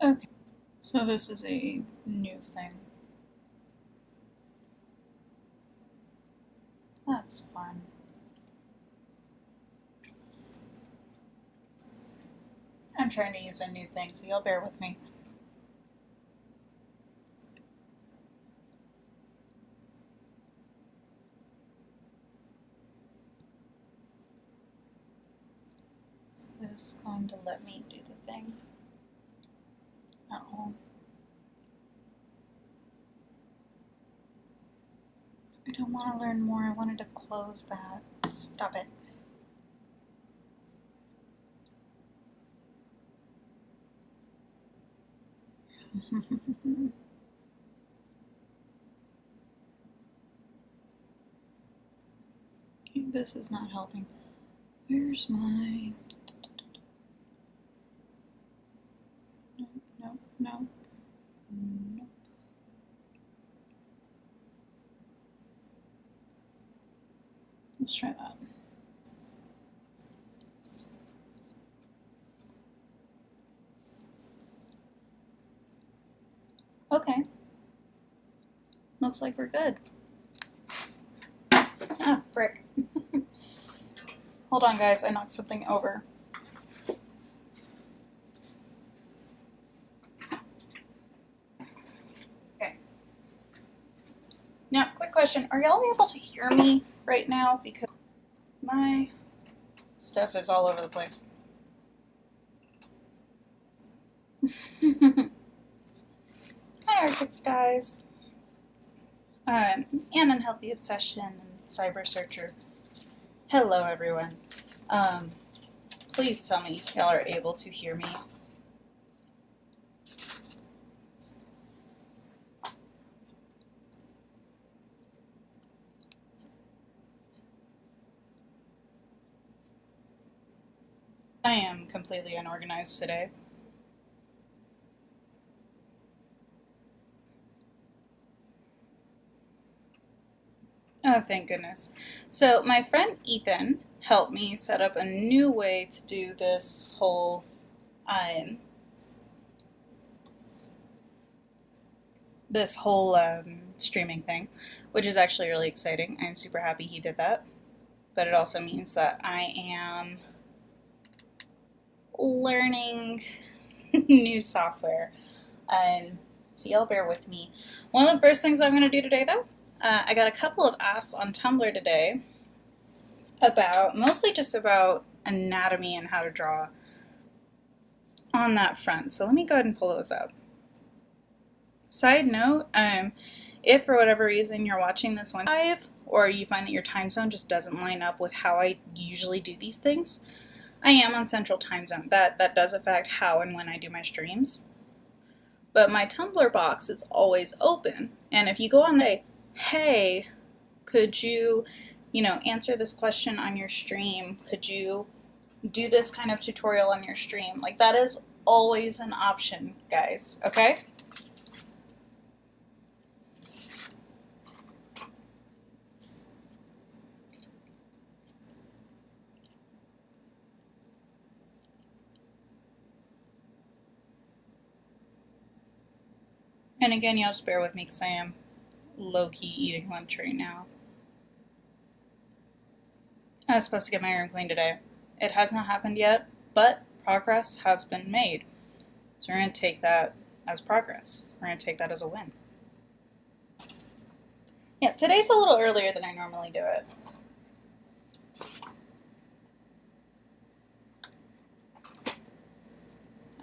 Okay, so this is a new thing. That's fun. I'm trying to use a new thing, so you'll bear with me. Is this going to let me do the thing at all? I don't want to learn more. I wanted to close that. Stop it. Okay, this is not helping. Where's my... Nope, nope, nope. Nope. Let's try that. Okay. Looks like we're good. Ah, frick. Hold on, guys. I knocked something over. Okay. Now, quick question. Are y'all able to hear me right now? Because my stuff is all over the place. Hi, Arctic Skies. An Unhealthy Obsession and Cyber Searcher. Hello, everyone. Please tell me y'all are able to hear me. I am completely unorganized today. Oh, thank goodness. So my friend Ethan helped me set up a new way to do this whole um, streaming thing, which is actually really exciting. I'm super happy he did that. But it also means that I am learning new software. So y'all bear with me. One of the first things I'm going to do today, though, I got a couple of asks on Tumblr today about, mostly just about anatomy and how to draw on that front. So let me go ahead and pull those up. Side note, if for whatever reason you're watching this one live, or you find that your time zone just doesn't line up with how I usually do these things, I am on Central Time Zone. That does affect how and when I do my streams. But my Tumblr box is always open. And if you go on there, hey, could you, answer this question on your stream? Could you do this kind of tutorial on your stream? Like, that is always an option, guys, okay? And again, y'all just bear with me because I am low-key eating lunch right now. I was supposed to get my room cleaned today. It has not happened yet, but progress has been made. So we're going to take that as progress. We're going to take that as a win. Yeah, today's a little earlier than I normally do it.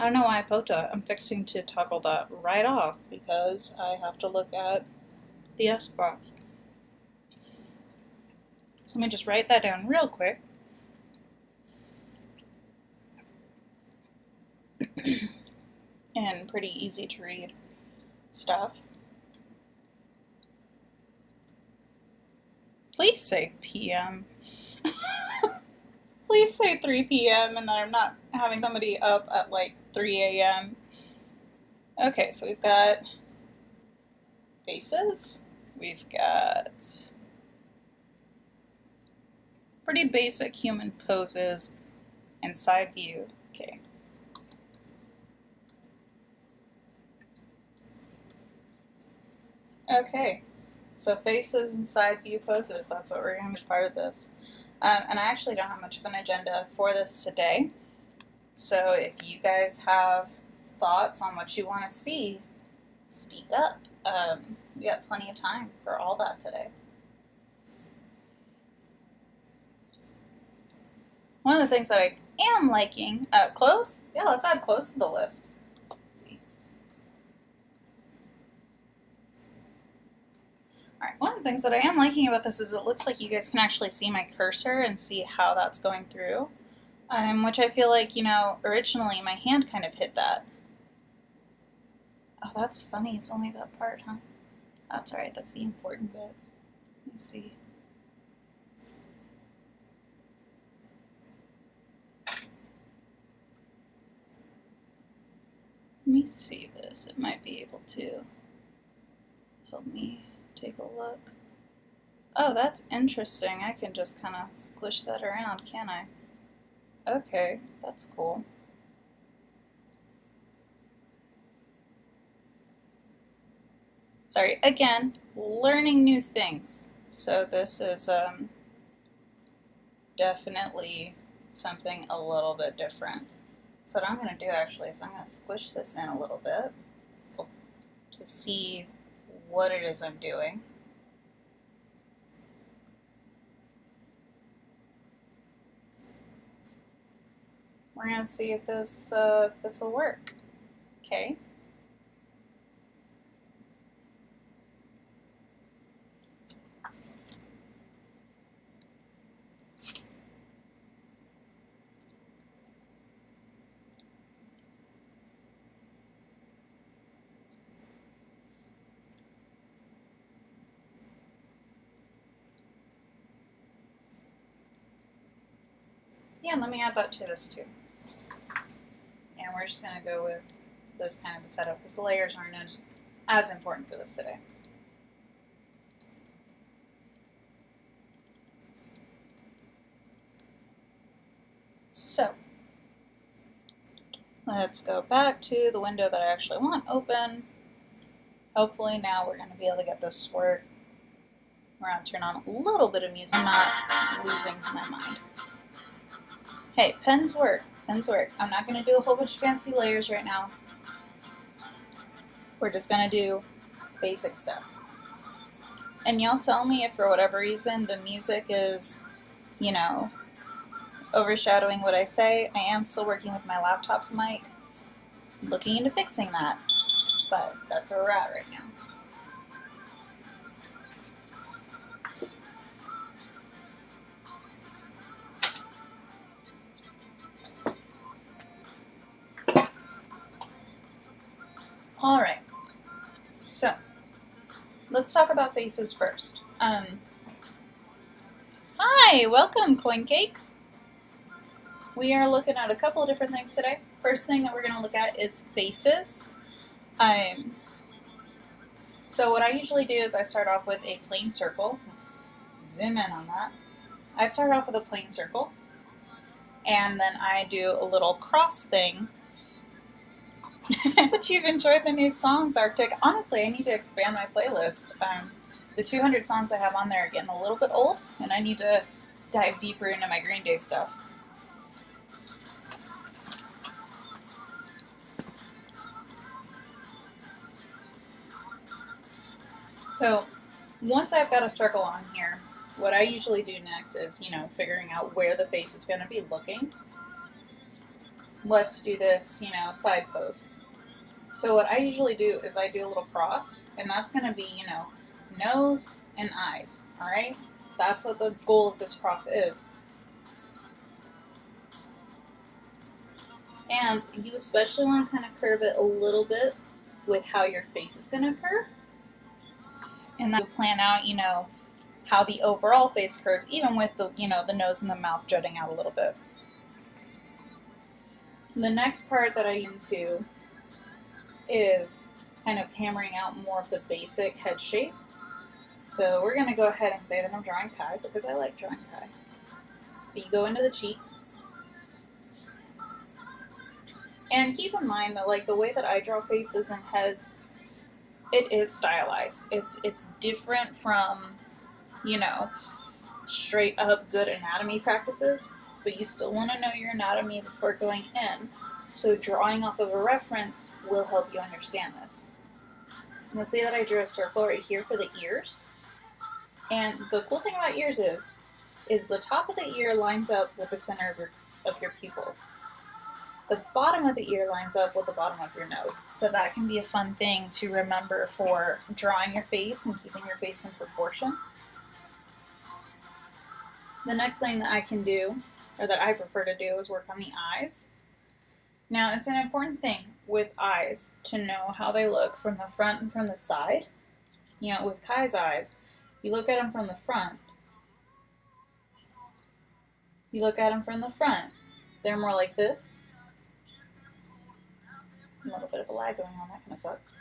I don't know why I poked that. I'm fixing to toggle that right off because I have to look at the S box. So let me just write that down real quick. And pretty easy to read stuff. Please say PM. Please say 3 p.m. and that I'm not having somebody up at like 3 a.m. Okay, so we've got faces. We've got pretty basic human poses and side view. Okay. Okay, so faces and side view poses, that's what we're going to be part of this. And I actually don't have much of an agenda for this today. So if you guys have thoughts on what you want to see, speak up. We got plenty of time for all that today. One of the things that I am liking, clothes? Yeah, let's add clothes to the list. Let's see. Alright, one of the things that I am liking about this is it looks like you guys can actually see my cursor and see how that's going through. Which I feel like, originally my hand kind of hit that. Oh, that's funny. It's only that part, huh? That's alright. That's the important bit. Let me see. Let me see this. It might be able to help me take a look. Oh, that's interesting. I can just kind of squish that around, can't I? Okay, that's cool. Sorry, again, learning new things. So this is definitely something a little bit different. So what I'm going to do actually is I'm going to squish this in a little bit to see what it is I'm doing. We're going to see if this will work. Okay. Yeah, let me add that to this too. And we're just going to go with this kind of a setup because the layers aren't as important for this today. So, let's go back to the window that I actually want open. Hopefully now we're going to be able to get this to work. We're going to turn on a little bit of music. I'm not losing my mind. Hey, pens work. Pens work. I'm not going to do a whole bunch of fancy layers right now. We're just going to do basic stuff. And y'all tell me if for whatever reason the music is, overshadowing what I say. I am still working with my laptop's mic, looking into fixing that. But that's where we're at right now. Alright, so let's talk about faces first. Hi, welcome, Coin Cake. We are looking at a couple of different things today. First thing that we're going to look at is faces. So what I usually do is I start off with a plain circle. Zoom in on that. I start off with a plain circle, and then I do a little cross thing. But you've enjoyed the new songs, Arctic. Honestly, I need to expand my playlist. The 200 songs I have on there are getting a little bit old, and I need to dive deeper into my Green Day stuff. So once I've got a circle on here, what I usually do next is, figuring out where the face is going to be looking. Let's do this, side pose. So what I usually do is I do a little cross, and that's going to be, nose and eyes, alright? That's what the goal of this cross is. And you especially want to kind of curve it a little bit with how your face is going to curve. And then you plan out, how the overall face curves, even with the, the nose and the mouth jutting out a little bit. The next part that I get into is kind of hammering out more of the basic head shape. So we're going to go ahead and say that I'm drawing Kai because I like drawing Kai. So you go into the cheeks. And keep in mind that the way that I draw faces and heads it is stylized. It's different from, you know, straight up good anatomy practices, but you still want to know your anatomy before going in. So drawing off of a reference will help you understand this. Let's say that I drew a circle right here for the ears. And the cool thing about ears is the top of the ear lines up with the center of your pupils. The bottom of the ear lines up with the bottom of your nose. So that can be a fun thing to remember for drawing your face and keeping your face in proportion. The next thing that I can do, or that I prefer to do, is work on the eyes. Now, it's an important thing with eyes to know how they look from the front and from the side. You know, with Kai's eyes, you look at them from the front. You look at them from the front. They're more like this. A little bit of a lag going on, that kind of sucks.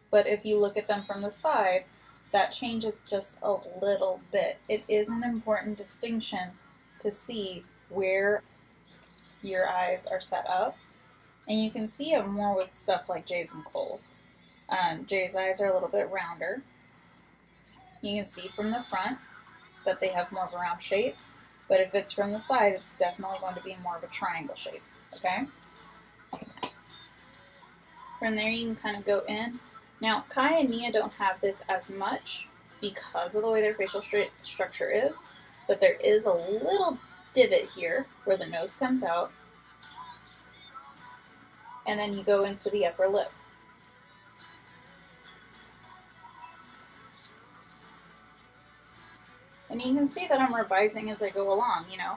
But if you look at them from the side, that changes just a little bit. It is an important distinction to see where your eyes are set up. And you can see it more with stuff like Jay's and Cole's. Jay's eyes are a little bit rounder. You can see from the front that they have more of a round shape. But if it's from the side, it's definitely going to be more of a triangle shape. Okay? From there, you can kind of go in. Now, Kai and Nia don't have this as much because of the way their facial structure is, but there is a little divot here where the nose comes out, and then you go into the upper lip. And you can see that I'm revising as I go along, you know.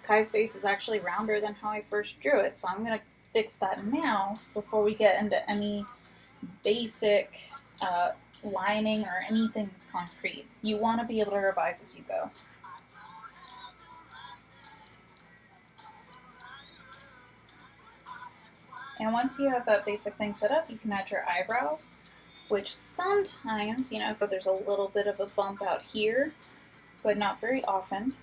Kai's face is actually rounder than how I first drew it, so I'm going to fix that now before we get into any basic lining or anything that's concrete. You want to be able to revise as you go. And once you have that basic thing set up, you can add your eyebrows, which sometimes, you know, if there's a little bit of a bump out here, but not very often.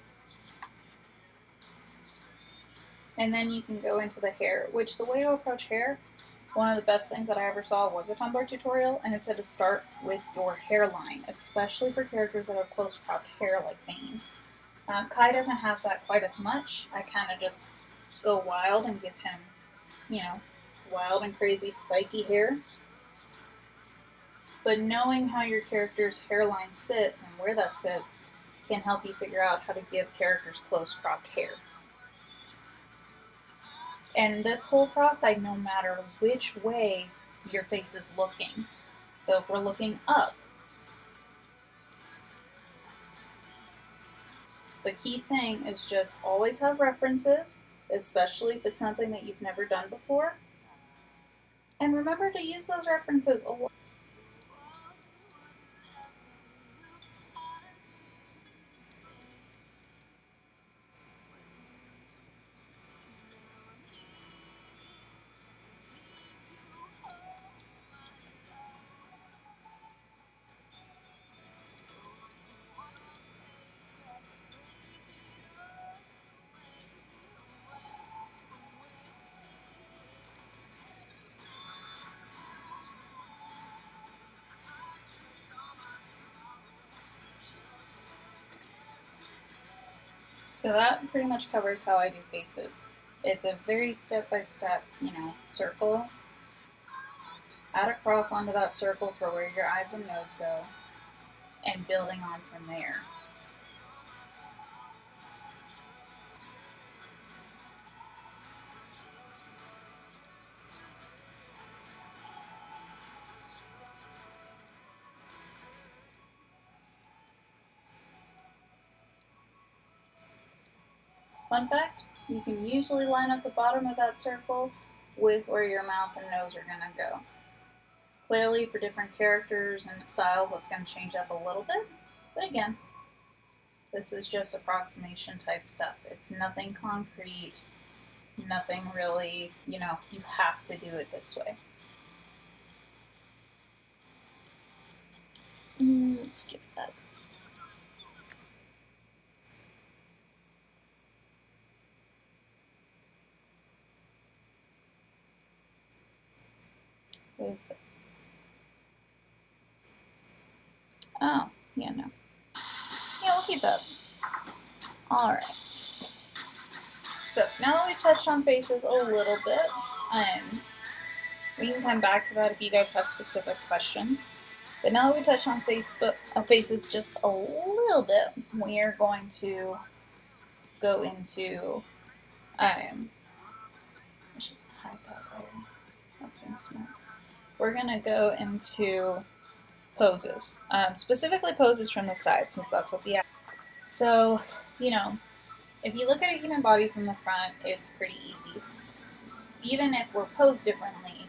And then you can go into the hair, which the way to approach hair, one of the best things that I ever saw was a Tumblr tutorial, and it said to start with your hairline, especially for characters that have close cropped hair like Zane. Kai doesn't have that quite as much. I kind of just go wild and give him, you know, wild and crazy spiky hair. But knowing how your character's hairline sits and where that sits can help you figure out how to give characters close cropped hair. And this whole process, no matter which way your face is looking. So if we're looking up, the key thing is just always have references, especially if it's something that you've never done before. And remember to use those references a lot. So that pretty much covers how I do faces. It's a very step-by-step, you know, circle. Add a cross onto that circle for where your eyes and nose go, and building on from there. Fun fact, you can usually line up the bottom of that circle with where your mouth and nose are going to go. Clearly, for different characters and styles, that's going to change up a little bit. But again, this is just approximation type stuff. It's nothing concrete, nothing really, you know, you have to do it this way. Let's skip that. What is this? Oh, yeah, no. Yeah, we'll keep that. Alright. So, now that we've touched on faces a little bit, we can come back to that if you guys have specific questions. But now that we touched on faces just a little bit, we are going to go into, we're going to go into poses, specifically poses from the side, since that's what the. So, you know, if you look at a human body from the front, it's pretty easy. Even if we're posed differently,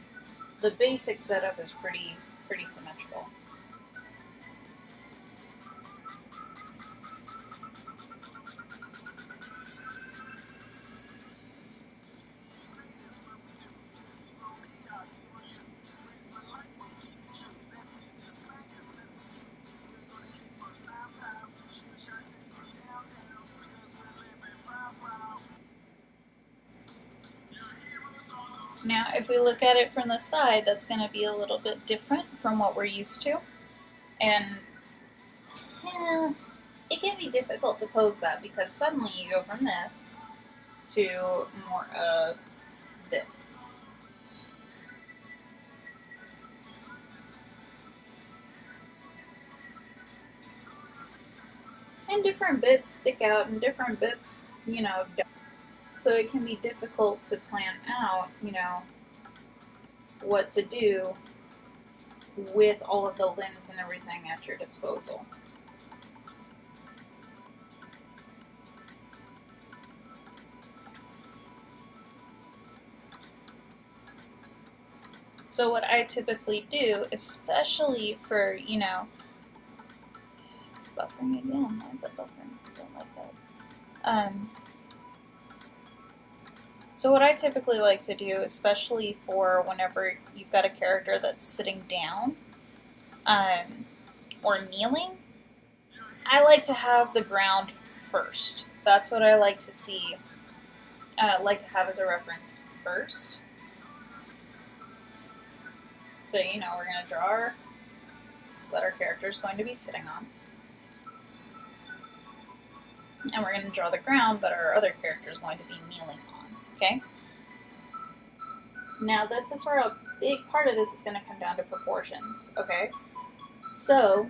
the basic setup is pretty symmetrical. Now, if we look at it from the side, that's going to be a little bit different from what we're used to. And it can be difficult to pose that because suddenly you go from this to more of this. And different bits stick out and different bits, you know, don't. So it can be difficult to plan out, you know, what to do with all of the limbs and everything at your disposal. So what I typically do, especially for, you know, it's buffering again. Why is that buffering? I don't like that. So what I typically like to do, especially for whenever you've got a character that's sitting down or kneeling, I like to have the ground first. That's what I like to see, like to have as a reference first. So, you know, we're going to draw our, what our character is going to be sitting on. And we're going to draw the ground that our other character is going to be kneeling on, okay? Now, this is where a big part of this is going to come down to proportions, okay? So,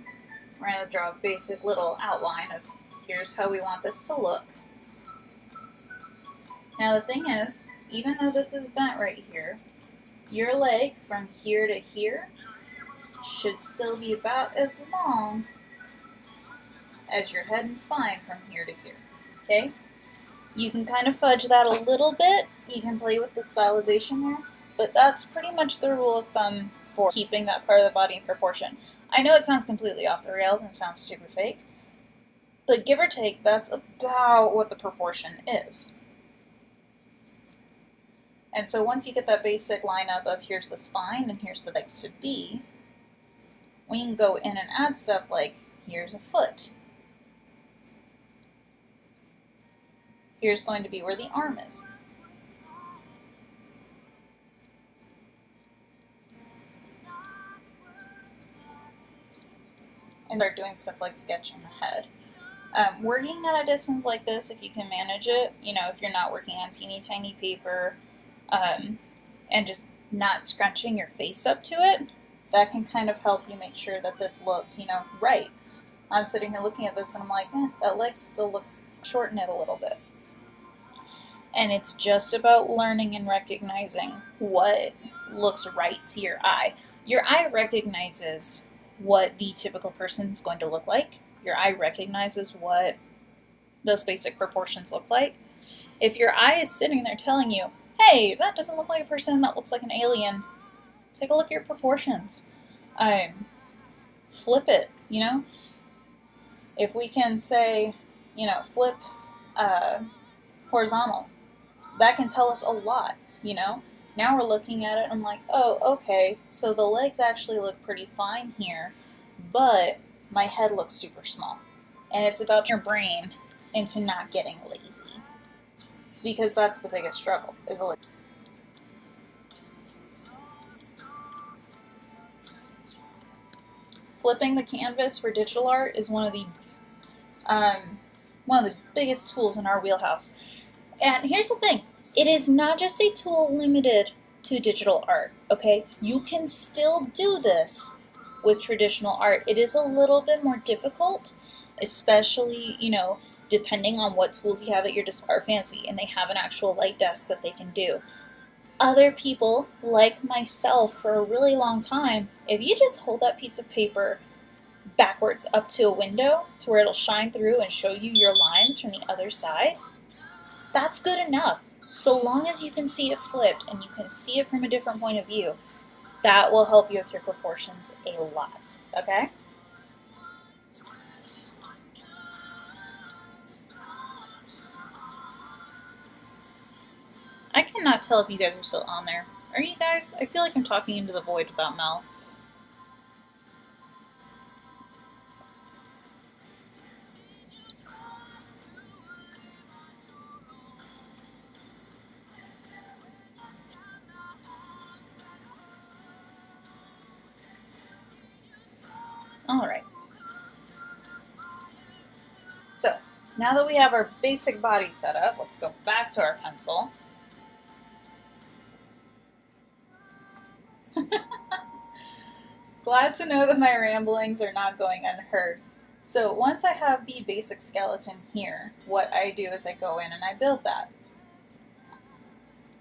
we're going to draw a basic little outline of here's how we want this to look. Now, the thing is, even though this is bent right here, your leg from here to here should still be about as long as your head and spine from here to here, okay? You can kind of fudge that a little bit. You can play with the stylization there, but that's pretty much the rule of thumb for keeping that part of the body in proportion. I know it sounds completely off the rails and sounds super fake, but give or take, that's about what the proportion is. And so once you get that basic lineup of here's the spine and here's the legs to be, we can go in and add stuff like here's a foot. Here's going to be where the arm is. And start doing stuff like sketching the head. Working at a distance like this, if you can manage it, you know, if you're not working on teeny tiny paper, and just not scrunching your face up to it, that can kind of help you make sure that this looks, you know, right. I'm sitting here looking at this and I'm like, that leg still looks short in it a little bit. And it's just about learning and recognizing what looks right to your eye. Your eye recognizes what the typical person is going to look like. Your eye recognizes what those basic proportions look like. If your eye is sitting there telling you, hey, that doesn't look like a person, that looks like an alien, take a look at your proportions. Flip it, you know? If we can say, you know, flip horizontal, that can tell us a lot, you know? Now we're looking at it and I'm like, oh, okay, so the legs actually look pretty fine here, but my head looks super small. And it's about your brain into not getting lazy. Because that's the biggest struggle, is a flipping the canvas for digital art is one of the biggest tools in our wheelhouse. And here's the thing, it is not just a tool limited to digital art, okay? You can still do this with traditional art. It is a little bit more difficult, especially, you know, depending on what tools you have at your disposal. Are fancy and they have an actual light desk that they can do. Other people, like myself, for a really long time, if you just hold that piece of paper backwards up to a window to where it'll shine through and show you your lines from the other side, that's good enough. So long as you can see it flipped and you can see it from a different point of view, that will help you with your proportions a lot, okay? I cannot tell if you guys are still on there. Are you guys? I feel like I'm talking into the void without Mel. Alright. So, now that we have our basic body set up, let's go back to our pencil. Glad to know that my ramblings are not going unheard. So once I have the basic skeleton here, what I do is I go in and I build that.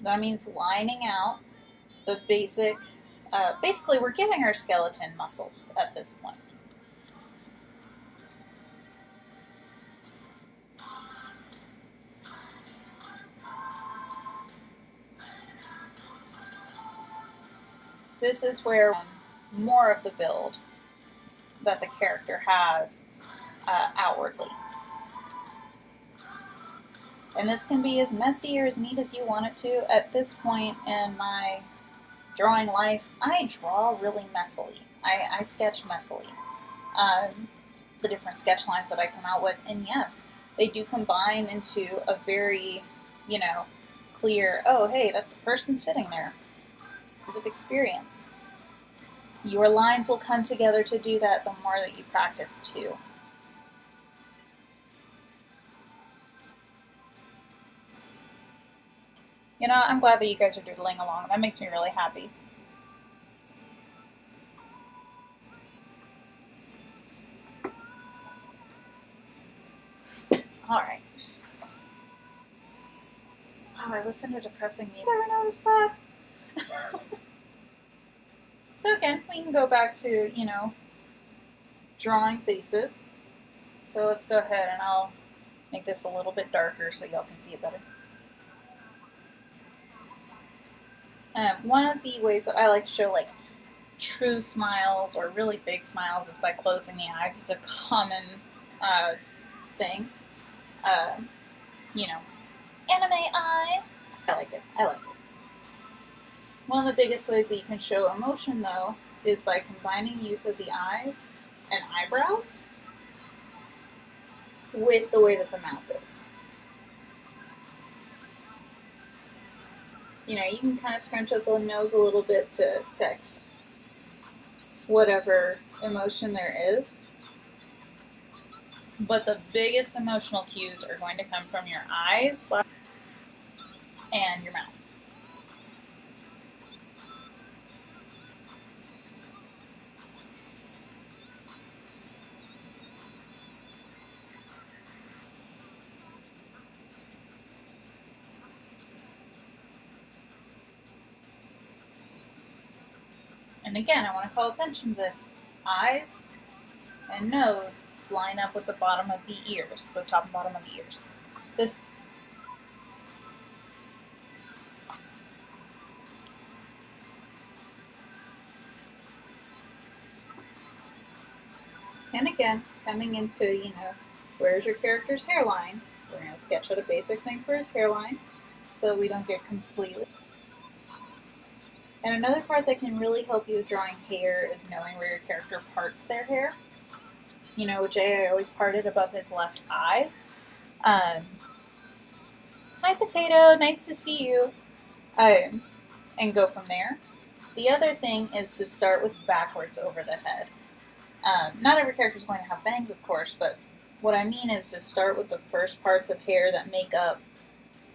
That means lining out the basic, basically we're giving our skeleton muscles at this point. This is where more of the build that the character has outwardly. And this can be as messy or as neat as you want it to. At this point in my drawing life, I draw really messily. I sketch messily. The different sketch lines that I come out with, and yes, they do combine into a very, you know, clear, oh hey, that's a person sitting there. Of experience. Your lines will come together to do that the more that you practice too. You know, I'm glad that you guys are doodling along. That makes me really happy. Alright. Wow, I listen to depressing music. Ever noticed that? So again, we can go back to, you know, drawing faces. So let's go ahead and I'll make this a little bit darker so y'all can see it better. One of the ways that I like to show like true smiles or really big smiles is by closing the eyes. It's a common thing. You know, anime eyes. I like it. I like it. One of the biggest ways that you can show emotion, though, is by combining use of the eyes and eyebrows with the way that the mouth is. You know, you can kind of scrunch up the nose a little bit to text whatever emotion there is. But the biggest emotional cues are going to come from your eyes and your mouth. And again, I want to call attention to this. Eyes and nose line up with the bottom of the ears, the top and bottom of the ears. And again, coming into, you know, where's your character's hairline? We're going to sketch out a basic thing for his hairline so we don't get completely. And another part that can really help you with drawing hair is knowing where your character parts their hair. You know, Jay, I always parted above his left eye. Hi, Potato, nice to see you. And go from there. The other thing is to start with backwards over the head. Not every character is going to have bangs, of course, but what I mean is to start with the first parts of hair that make up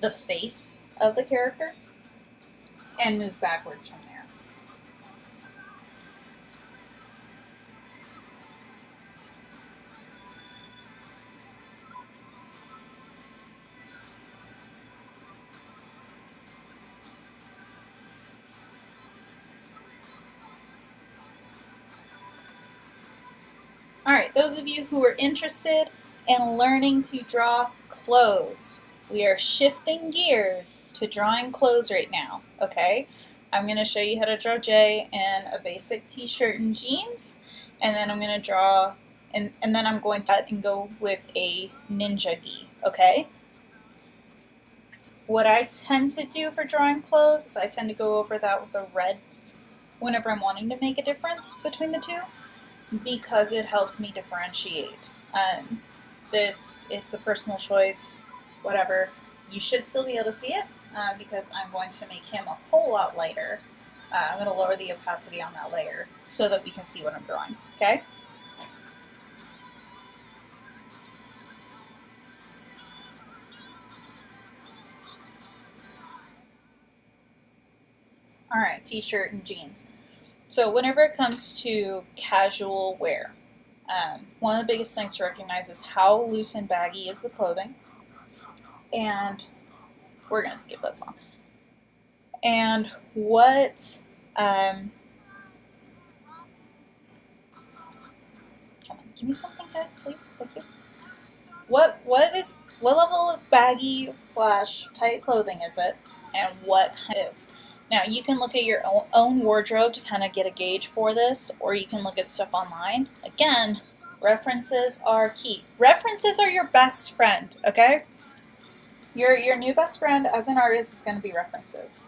the face of the character and move backwards from there. Alright, those of you who are interested in learning to draw clothes, we are shifting gears to drawing clothes right now, okay? I'm going to show you how to draw Jay in a basic t-shirt and jeans, and then I'm going to draw, and then I'm going to go with a Ninjago, okay? What I tend to do for drawing clothes is I tend to go over that with a red whenever I'm wanting to make a difference between the two, because it helps me differentiate. It's a personal choice, whatever. You should still be able to see it because I'm going to make him a whole lot lighter. I'm going to lower the opacity on that layer so that we can see what I'm drawing, okay? Alright, t-shirt and jeans. So whenever it comes to casual wear, one of the biggest things to recognize is how loose and baggy is the clothing. And we're going to skip that song. And what, come on, give me something good, please, thank you. What level of baggy / tight clothing is it, and what is? Now, you can look at your own wardrobe to kind of get a gauge for this, or you can look at stuff online. Again, references are key. References are your best friend, okay? Your new best friend as an artist is going to be references.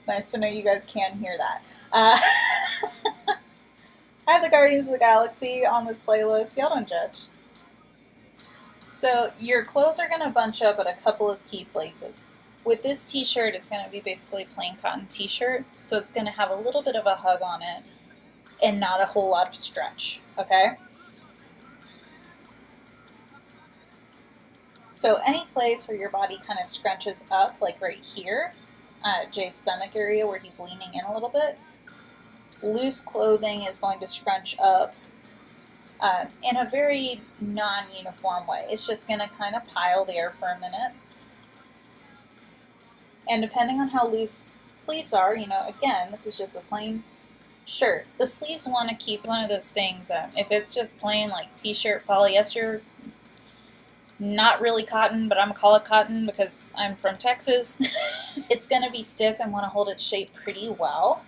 Nice to know you guys can hear that. I have the Guardians of the Galaxy on this playlist. Y'all don't judge. So your clothes are going to bunch up at a couple of key places. With this t-shirt, it's going to be basically a plain cotton t-shirt, so it's going to have a little bit of a hug on it and not a whole lot of stretch, okay? So any place where your body kind of scrunches up, like right here, Jay's stomach area where he's leaning in a little bit, loose clothing is going to scrunch up in a very non-uniform way. It's just going to kind of pile there for a minute. And depending on how loose sleeves are, you know, again, this is just a plain shirt. The sleeves want to keep one of those things, if it's just plain like t-shirt polyester, not really cotton, but I'm going to call it cotton because I'm from Texas, it's going to be stiff and want to hold its shape pretty well.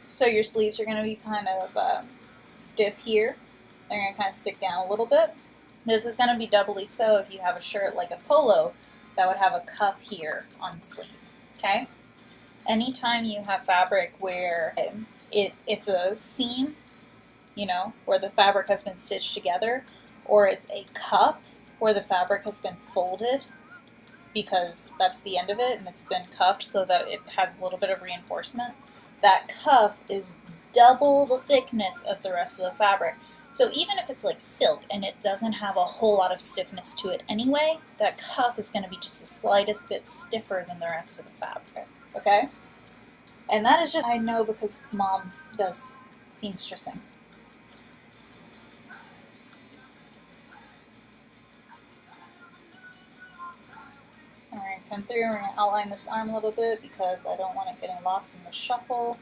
So your sleeves are going to be kind of stiff here. They're going to kind of stick down a little bit. This is going to be doubly so if you have a shirt like a polo that would have a cuff here on the sleeves, okay? Anytime you have fabric where it's a seam, you know, where the fabric has been stitched together, or it's a cuff where the fabric has been folded because that's the end of it and it's been cuffed so that it has a little bit of reinforcement, that cuff is double the thickness of the rest of the fabric. So even if it's like silk and it doesn't have a whole lot of stiffness to it anyway, that cuff is going to be just the slightest bit stiffer than the rest of the fabric, okay? And that is just, I know because Mom does seamstressing. Alright, come through, we're going to outline this arm a little bit because I don't want it getting lost in the shuffle.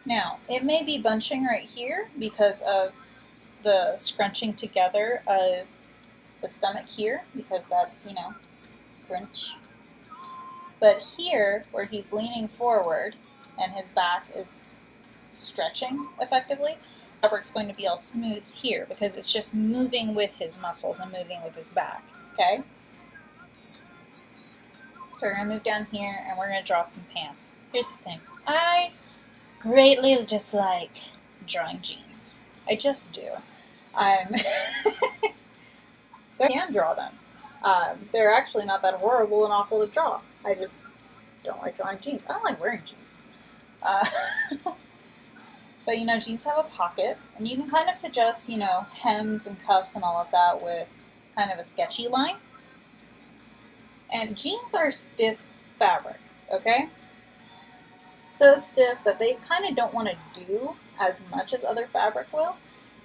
Now, it may be bunching right here because of the scrunching together of the stomach here, because that's, you know, scrunch. But here, where he's leaning forward and his back is stretching effectively, the fabric's going to be all smooth here because it's just moving with his muscles and moving with his back, okay? So we're going to move down here and we're going to draw some pants. Here's the thing. I greatly dislike drawing jeans. I just do. But I can draw them. They're actually not that horrible and awful to draw. I just don't like drawing jeans. I don't like wearing jeans. Uh, but, jeans have a pocket, and you can kind of suggest, hems and cuffs and all of that with kind of a sketchy line. And jeans are stiff fabric, okay? So stiff that they kind of don't want to do as much as other fabric will.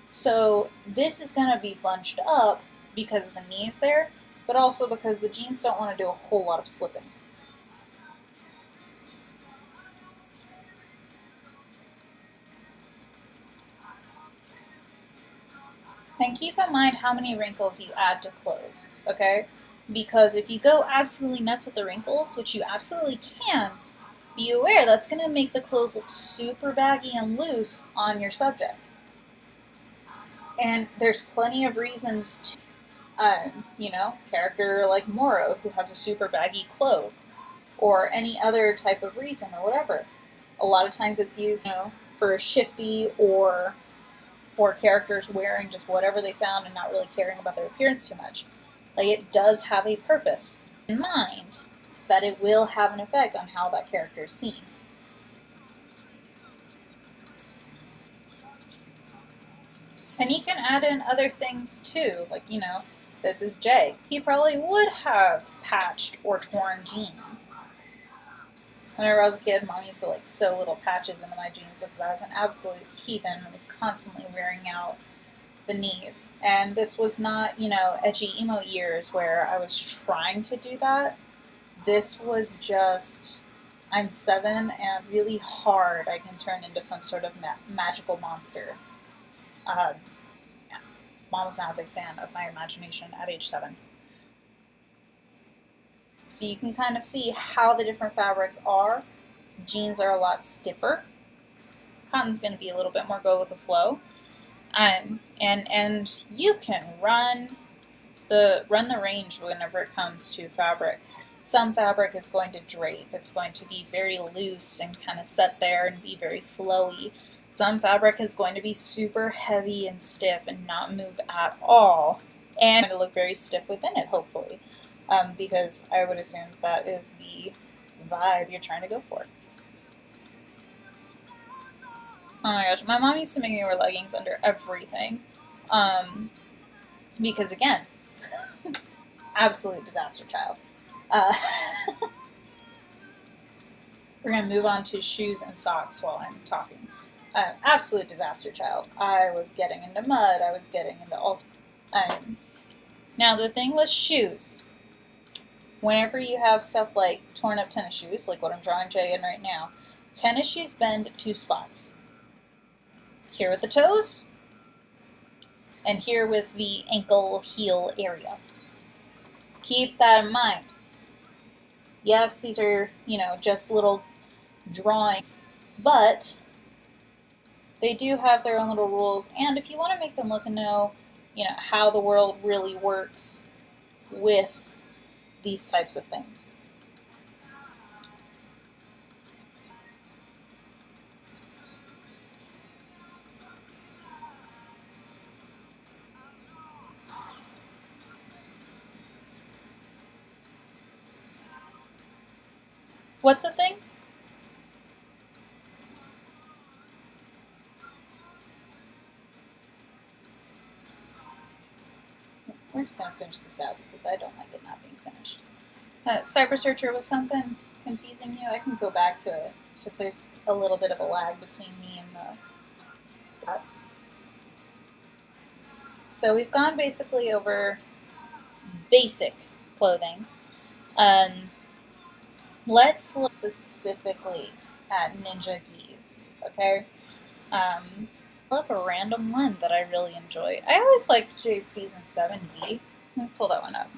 So this is going to be bunched up because of the knees there, but also because the jeans don't want to do a whole lot of slipping. And keep in mind how many wrinkles you add to clothes, okay? Because if you go absolutely nuts with the wrinkles, which you absolutely can, be aware that's going to make the clothes look super baggy and loose on your subject. And there's plenty of reasons to, character like Moro who has a super baggy cloak, or any other type of reason or whatever. A lot of times it's used, for shifty or for characters wearing just whatever they found and not really caring about their appearance too much. Like, it does have a purpose in mind that it will have an effect on how that character is seen. And you can add in other things too, like, this is Jay. He probably would have patched or torn jeans. Whenever I was a kid, Mom used to sew little patches into my jeans because I was an absolute heathen and was constantly wearing out the knees. And this was not, edgy emo years where I was trying to do that. This was just, I'm 7 and really hard I can turn into some sort of magical monster. Yeah. Mom was not a big fan of my imagination at age 7. So you can kind of see how the different fabrics are. Jeans are a lot stiffer. Cotton's going to be a little bit more go with the flow. And you can run the range whenever it comes to fabric. Some fabric is going to drape. It's going to be very loose and kind of set there and be very flowy. Some fabric is going to be super heavy and stiff and not move at all, and it'll look very stiff within it, hopefully, because I would assume that is the vibe you're trying to go for. Oh my gosh, my mom used to make me wear leggings under everything, because again, absolute disaster child. We're going to move on to shoes and socks while I'm talking. Absolute disaster child. I was getting into mud. I was getting into all. Now the thing with shoes, whenever you have stuff like torn up tennis shoes, like what I'm drawing Jay in right now, tennis shoes bend 2 spots. Here with the toes, and here with the ankle heel area. Keep that in mind. Yes, these are, just little drawings, but they do have their own little rules, and if you want to make them look and know, how the world really works with these types of things. What's a thing? We're just going to finish this out because I don't like it not being finished. Cyber Searcher was something confusing you. I can go back to it. It's just there's a little bit of a lag between me and the... So we've gone basically over basic clothing. Let's look specifically at Ninjagos, okay? Up a random one that I really enjoy. I always liked Jay's Season 7B. Let me pull that one up.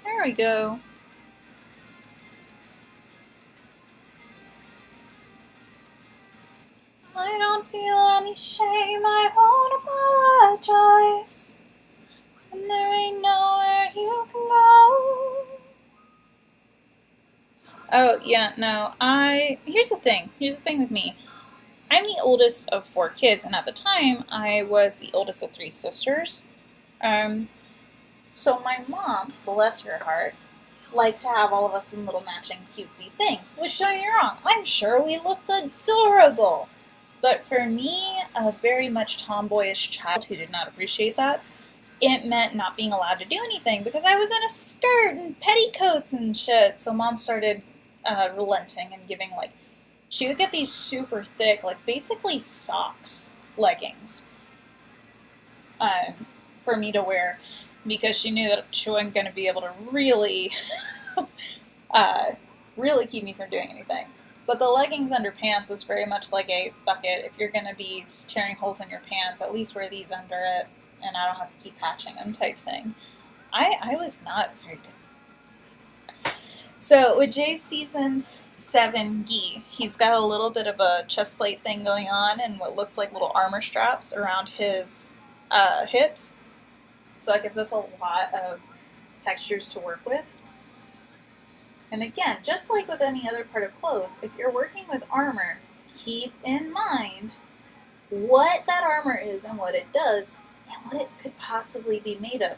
There we go. I don't feel any shame, I won't apologize. And there ain't nowhere you can go. Oh, yeah, no, here's the thing with me. I'm the oldest of 4 kids, and at the time, I was the oldest of 3 sisters. Um, so my mom, bless her heart, liked to have all of us in little matching cutesy things, which don't get me wrong, I'm sure we looked adorable. But for me, a very much tomboyish child who did not appreciate that, it meant not being allowed to do anything because I was in a skirt and petticoats and shit. So mom started relenting and giving, like, she would get these super thick, like, basically socks leggings for me to wear because she knew that she wasn't going to be able to really, really keep me from doing anything. But the leggings under pants was very much like a, fuck it, if you're going to be tearing holes in your pants, at least wear these under it, and I don't have to keep patching them type thing. I was not very good. So with Jay's season 7 gi, he's got a little bit of a chest plate thing going on and what looks like little armor straps around his hips. So that gives us a lot of textures to work with. And again, just like with any other part of clothes, if you're working with armor, keep in mind what that armor is and what it does and what it could possibly be made of.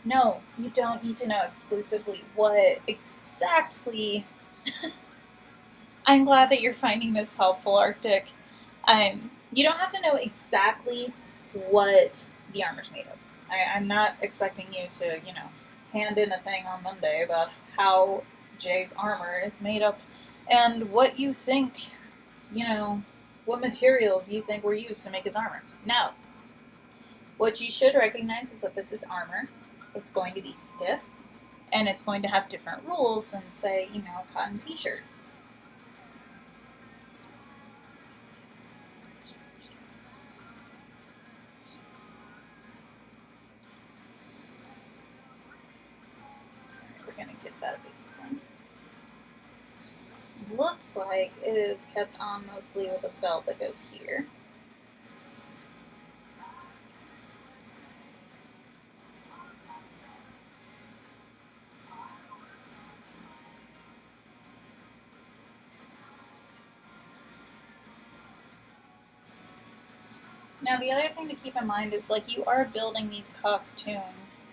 No, you don't need to know exclusively what exactly. I'm glad that you're finding this helpful, Arctic. You don't have to know exactly what the armor's made of. I'm not expecting you to, hand in a thing on Monday about how Jay's armor is made up and what you think, what materials you think were used to make his armor. No. What you should recognize is that this is armor. It's going to be stiff, and it's going to have different rules than, say, a cotton t-shirt. We're going to get that a basic one. Looks like it is kept on mostly with a belt that goes here. Now the other thing to keep in mind is, like, you are building these costumes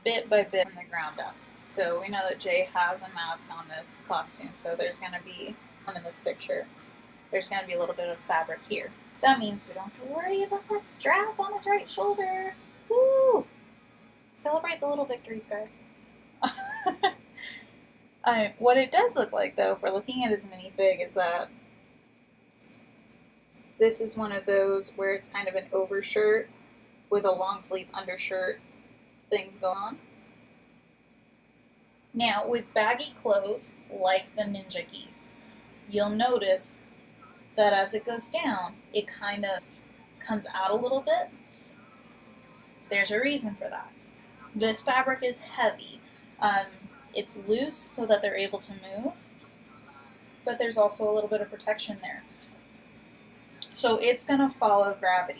bit by bit from the ground up. So we know that Jay has a mask on this costume, so there's going to be, in this picture, there's going to be a little bit of fabric here. That means we don't have to worry about that strap on his right shoulder. Woo! Celebrate the little victories, guys. What it does look like, though, if we're looking at his minifig, is that this is one of those where it's kind of an overshirt with a long sleeve undershirt things going on. Now, with baggy clothes, like the Ninjagos, you'll notice that as it goes down, it kind of comes out a little bit. There's a reason for that. This fabric is heavy. It's loose so that they're able to move, but there's also a little bit of protection there. So it's going to follow gravity.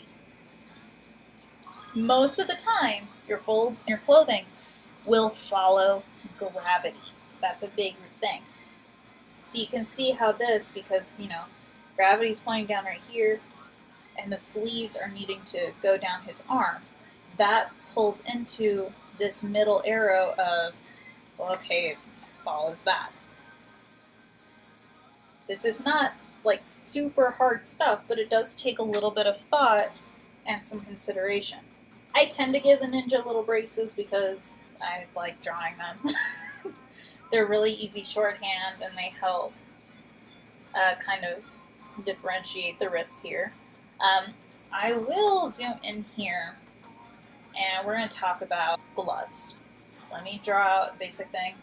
Most of the time, your folds in your clothing will follow gravity. That's a big thing. So you can see how this, because, gravity's pointing down right here, and the sleeves are needing to go down his arm, that pulls into this middle arrow of, well, okay, it follows that. This is not, like, super hard stuff, but it does take a little bit of thought and some consideration. I tend to give the Ninja little braces because I like drawing them. They're really easy shorthand, and they help kind of differentiate the wrists here. I will zoom in here, and we're going to talk about gloves. Let me draw out a basic thing.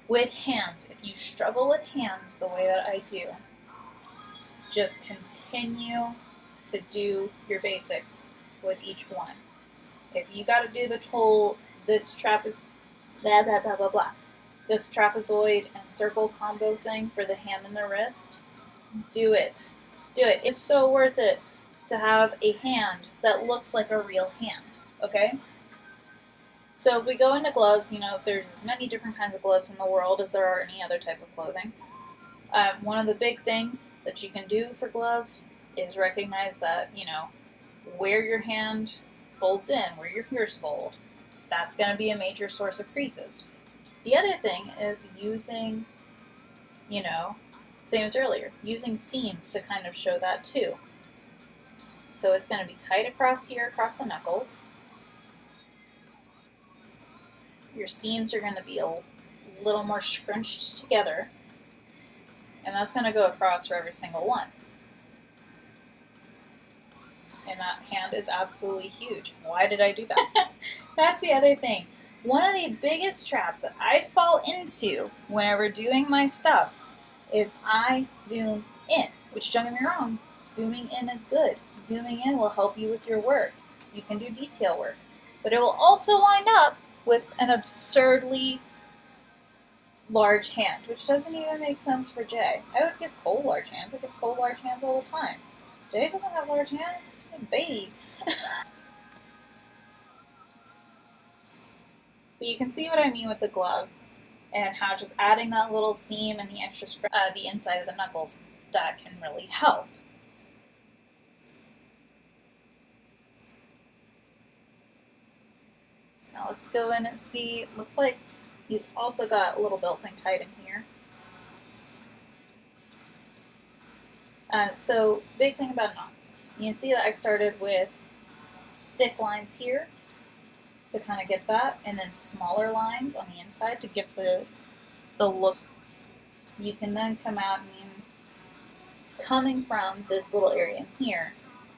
With hands, if you struggle with hands the way that I do, just continue to do your basics with each one. If you got to do the whole, this blah, blah, blah, blah, blah, this trapezoid and circle combo thing for the hand and the wrist, do it. Do it. It's so worth it to have a hand that looks like a real hand, okay? So if we go into gloves, there's as many different kinds of gloves in the world as there are any other type of clothing. One of the big things that you can do for gloves is recognize that, where your hand folds in, where your fingers fold, that's going to be a major source of creases. The other thing is using, same as earlier, using seams to kind of show that too. So it's going to be tight across here, across the knuckles. Your seams are going to be a little more scrunched together, and that's going to go across for every single one. And that hand is absolutely huge. Why did I do that? That's the other thing. One of the biggest traps that I fall into whenever doing my stuff is I zoom in, which, don't get me wrong, zooming in is good. Zooming in will help you with your work. You can do detail work. But it will also wind up with an absurdly large hand, which doesn't even make sense for Jay. I would give Cole large hands. I give Cole large hands all the time. Jay doesn't have large hands. He's a baby. But you can see what I mean with the gloves and how just adding that little seam and the extra the inside of the knuckles, that can really help. Now let's go in and see. Looks like he's also got a little belt thing tied in here. So big thing about knots. You can see that I started with thick lines here to kind of get that, and then smaller lines on the inside to give the look. You can then come out and coming from this little area in here,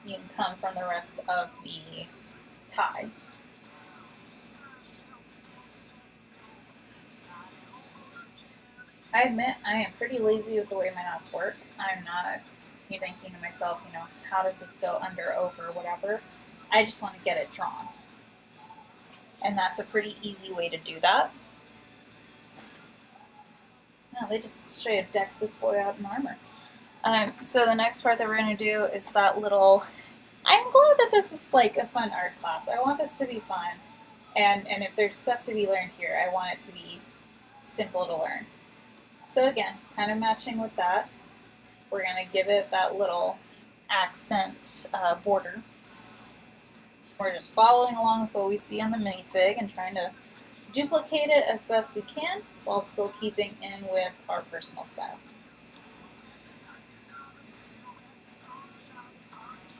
you can come from the rest of the tie. I admit I am pretty lazy with the way my knots work. I'm not thinking to myself, how does this go under, over, whatever. I just want to get it drawn. And that's a pretty easy way to do that. No, they just straight up decked this boy out in armor. So the next part that we're going to do is that little... I'm glad that this is like a fun art class. I want this to be fun. And if there's stuff to be learned here, I want it to be simple to learn. So again, kind of matching with that, we're going to give it that little accent border. We're just following along with what we see on the minifig and trying to duplicate it as best we can while still keeping in with our personal style.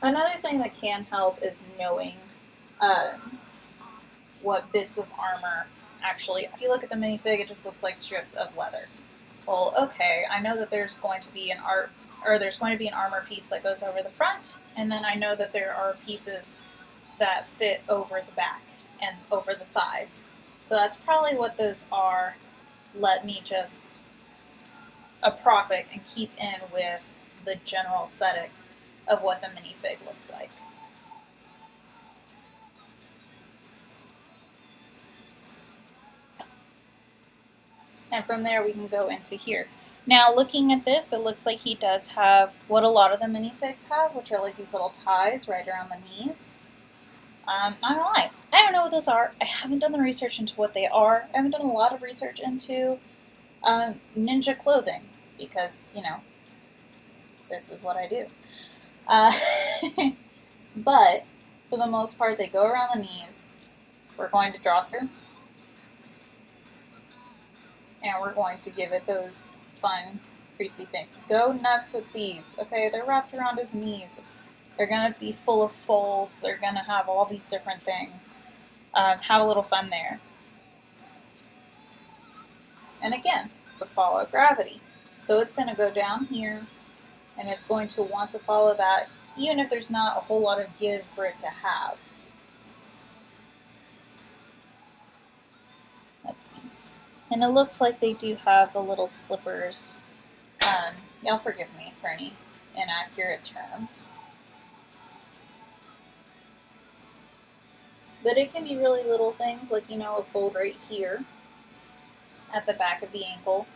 Another thing that can help is knowing what bits of armor actually, if you look at the minifig, it just looks like strips of leather. Well, okay, I know that there's going to be an armor piece that goes over the front, and then I know that there are pieces that fit over the back and over the thighs. So that's probably what those are. Let me just approximate and keep in with the general aesthetic of what the minifig looks like. And from there we can go into here. Now looking at this, it looks like he does have what a lot of the minifigs have, which are like these little ties right around the knees. I'm not gonna lie, I don't know what those are. I haven't done the research into what they are. I haven't done a lot of research into ninja clothing because, this is what I do. But for the most part, they go around the knees. We're going to draw through. And we're going to give it those fun, creasy things. Go nuts with these. Okay, they're wrapped around his knees. They're going to be full of folds. They're going to have all these different things. Have a little fun there. And again, the follow gravity. So it's going to go down here, and it's going to want to follow that, even if there's not a whole lot of give for it to have. Let's see. And it looks like they do have the little slippers. Y'all forgive me for any inaccurate terms. But it can be really little things, like, a fold right here at the back of the ankle.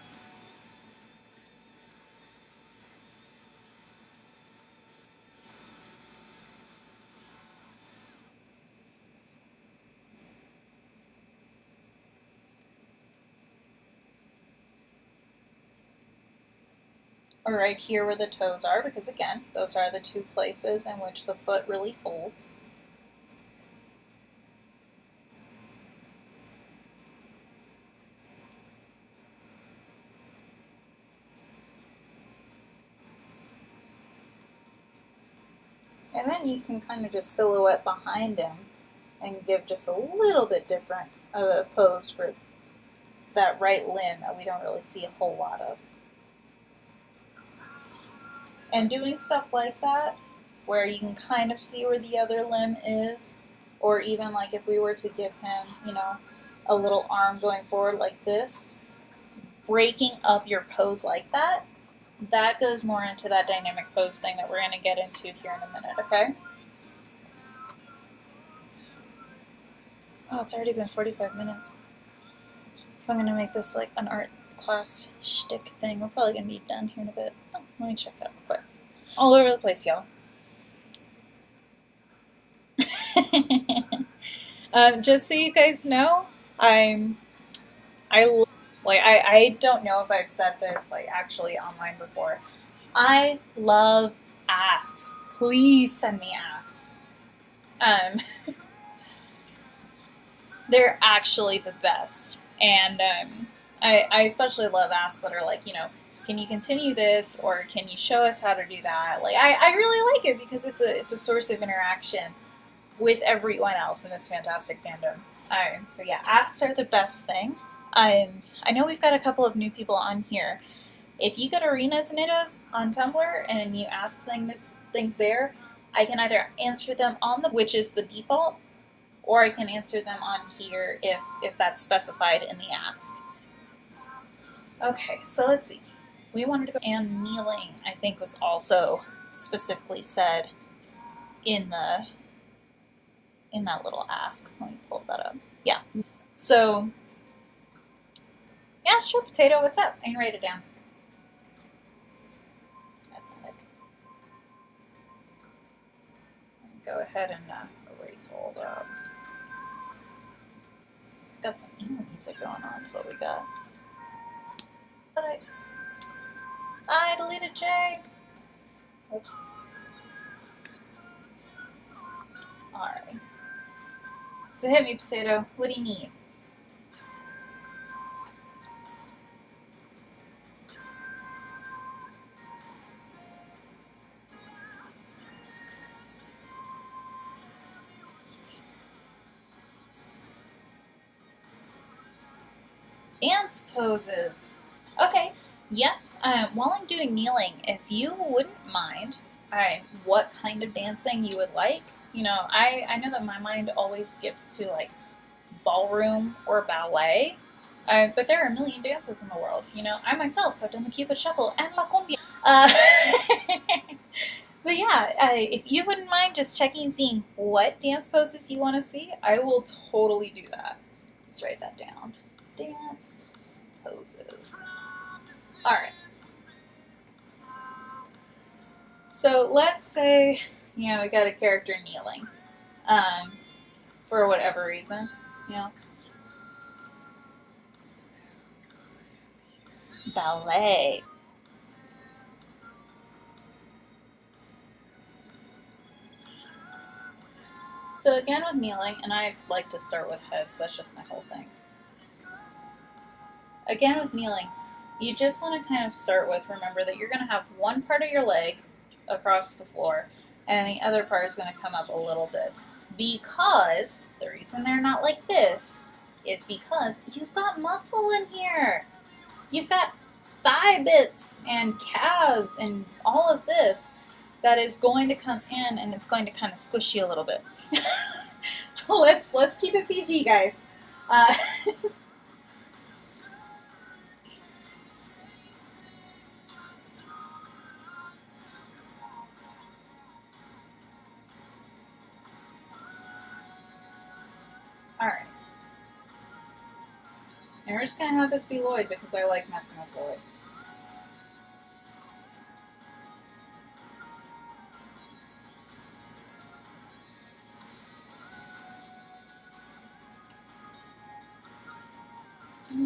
or right here where the toes are, because again, those are the two places in which the foot really folds. And then you can kind of just silhouette behind him and give just a little bit different of a pose for that right limb that we don't really see a whole lot of. And doing stuff like that, where you can kind of see where the other limb is, or even like if we were to give him, you know, a little arm going forward like this, breaking up your pose like that, that goes more into that dynamic pose thing that we're going to get into here in a minute, okay? Oh, it's already been 45 minutes. So I'm going to make this like an art class shtick thing. We're probably going to be done here in a bit. Oh, let me check that real quick. All over the place, y'all. Just so you guys know, I don't know if I've said this like actually online before. I love asks. Please send me asks. They're actually the best, and I especially love asks that are like, you know, can you continue this, or can you show us how to do that? Like I really like it because it's a source of interaction with everyone else in this fantastic fandom. So yeah, asks are the best thing. I know we've got a couple of new people on here. If you go to Arenas Ninjas on Tumblr and you ask things there, I can either answer them on the, which is the default, or I can answer them on here if that's specified in the ask. Okay, so let's see. We wanted to go, and kneeling, I think, was also specifically said in that little ask. Let me pull that up. Yeah. So, yeah, sure, Potato, what's up? I can write it down. That's it. Go ahead and erase all that. Got some emo music going on, so we got. But I deleted J. Oops. Alright. So hit me, Potato. What do you need? Dance poses. Okay. Yes. While I'm doing kneeling, if you wouldn't mind, what kind of dancing you would like. You know, I know that my mind always skips to like ballroom or ballet, but there are a million dances in the world. You know, I myself have done the Cupid Shuffle and La Cumbia. But yeah, if you wouldn't mind just checking and seeing what dance poses you want to see, I will totally do that. Let's write that down. Dance poses. Alright. So let's say, you know, we got a character kneeling. For whatever reason. You know. Ballet. So again with kneeling, and I like to start with heads, that's just my whole thing. Again with kneeling, you just want to kind of start with, remember that you're going to have one part of your leg across the floor, and the other part is going to come up a little bit. Because the reason they're not like this is because you've got muscle in here. You've got thigh bits and calves and all of this that is going to come in, and it's going to kind of squish you a little bit. Let's keep it PG, guys. Alright. And we're just going to have this be Lloyd because I like messing with Lloyd.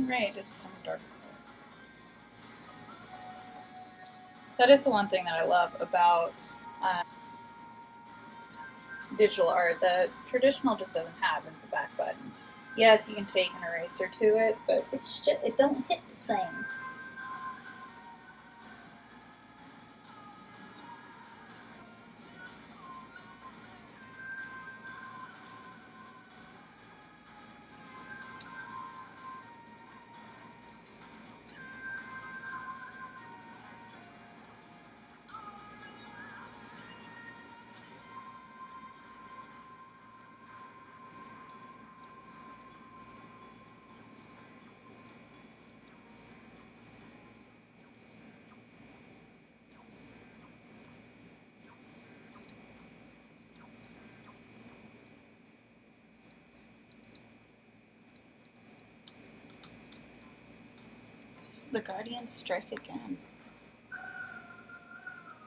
Alright, it's some dark color. That is the one thing that I love about digital art that traditional just doesn't have is the back buttons. Yes, you can take an eraser to it, but it's just, it don't hit the same. The Guardians strike again.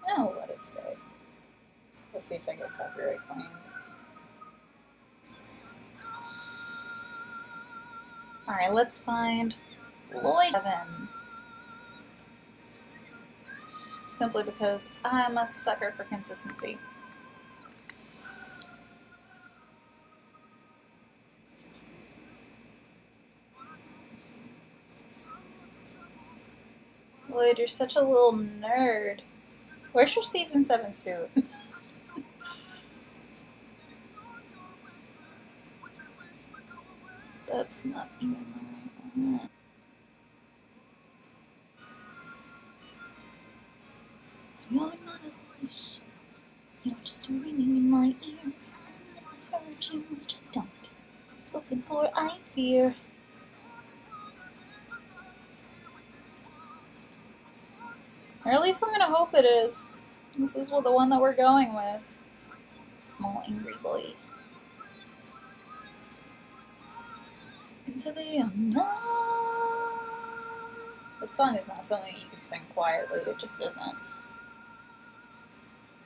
Oh, let it stay. Let's see if I get copyright claims. Alright, let's find Lloyd 7. Simply because I'm a sucker for consistency. Lloyd, you're such a little nerd. Where's your season 7 suit? That's not even the right one. You're not a voice. You're just ringing in my ear. I heard you, but I don't. Spoken for, I fear. Or at least I'm gonna hope it is. This is the one that we're going with. Small angry boy. Into the unknown. This song is not something you can sing quietly, it just isn't.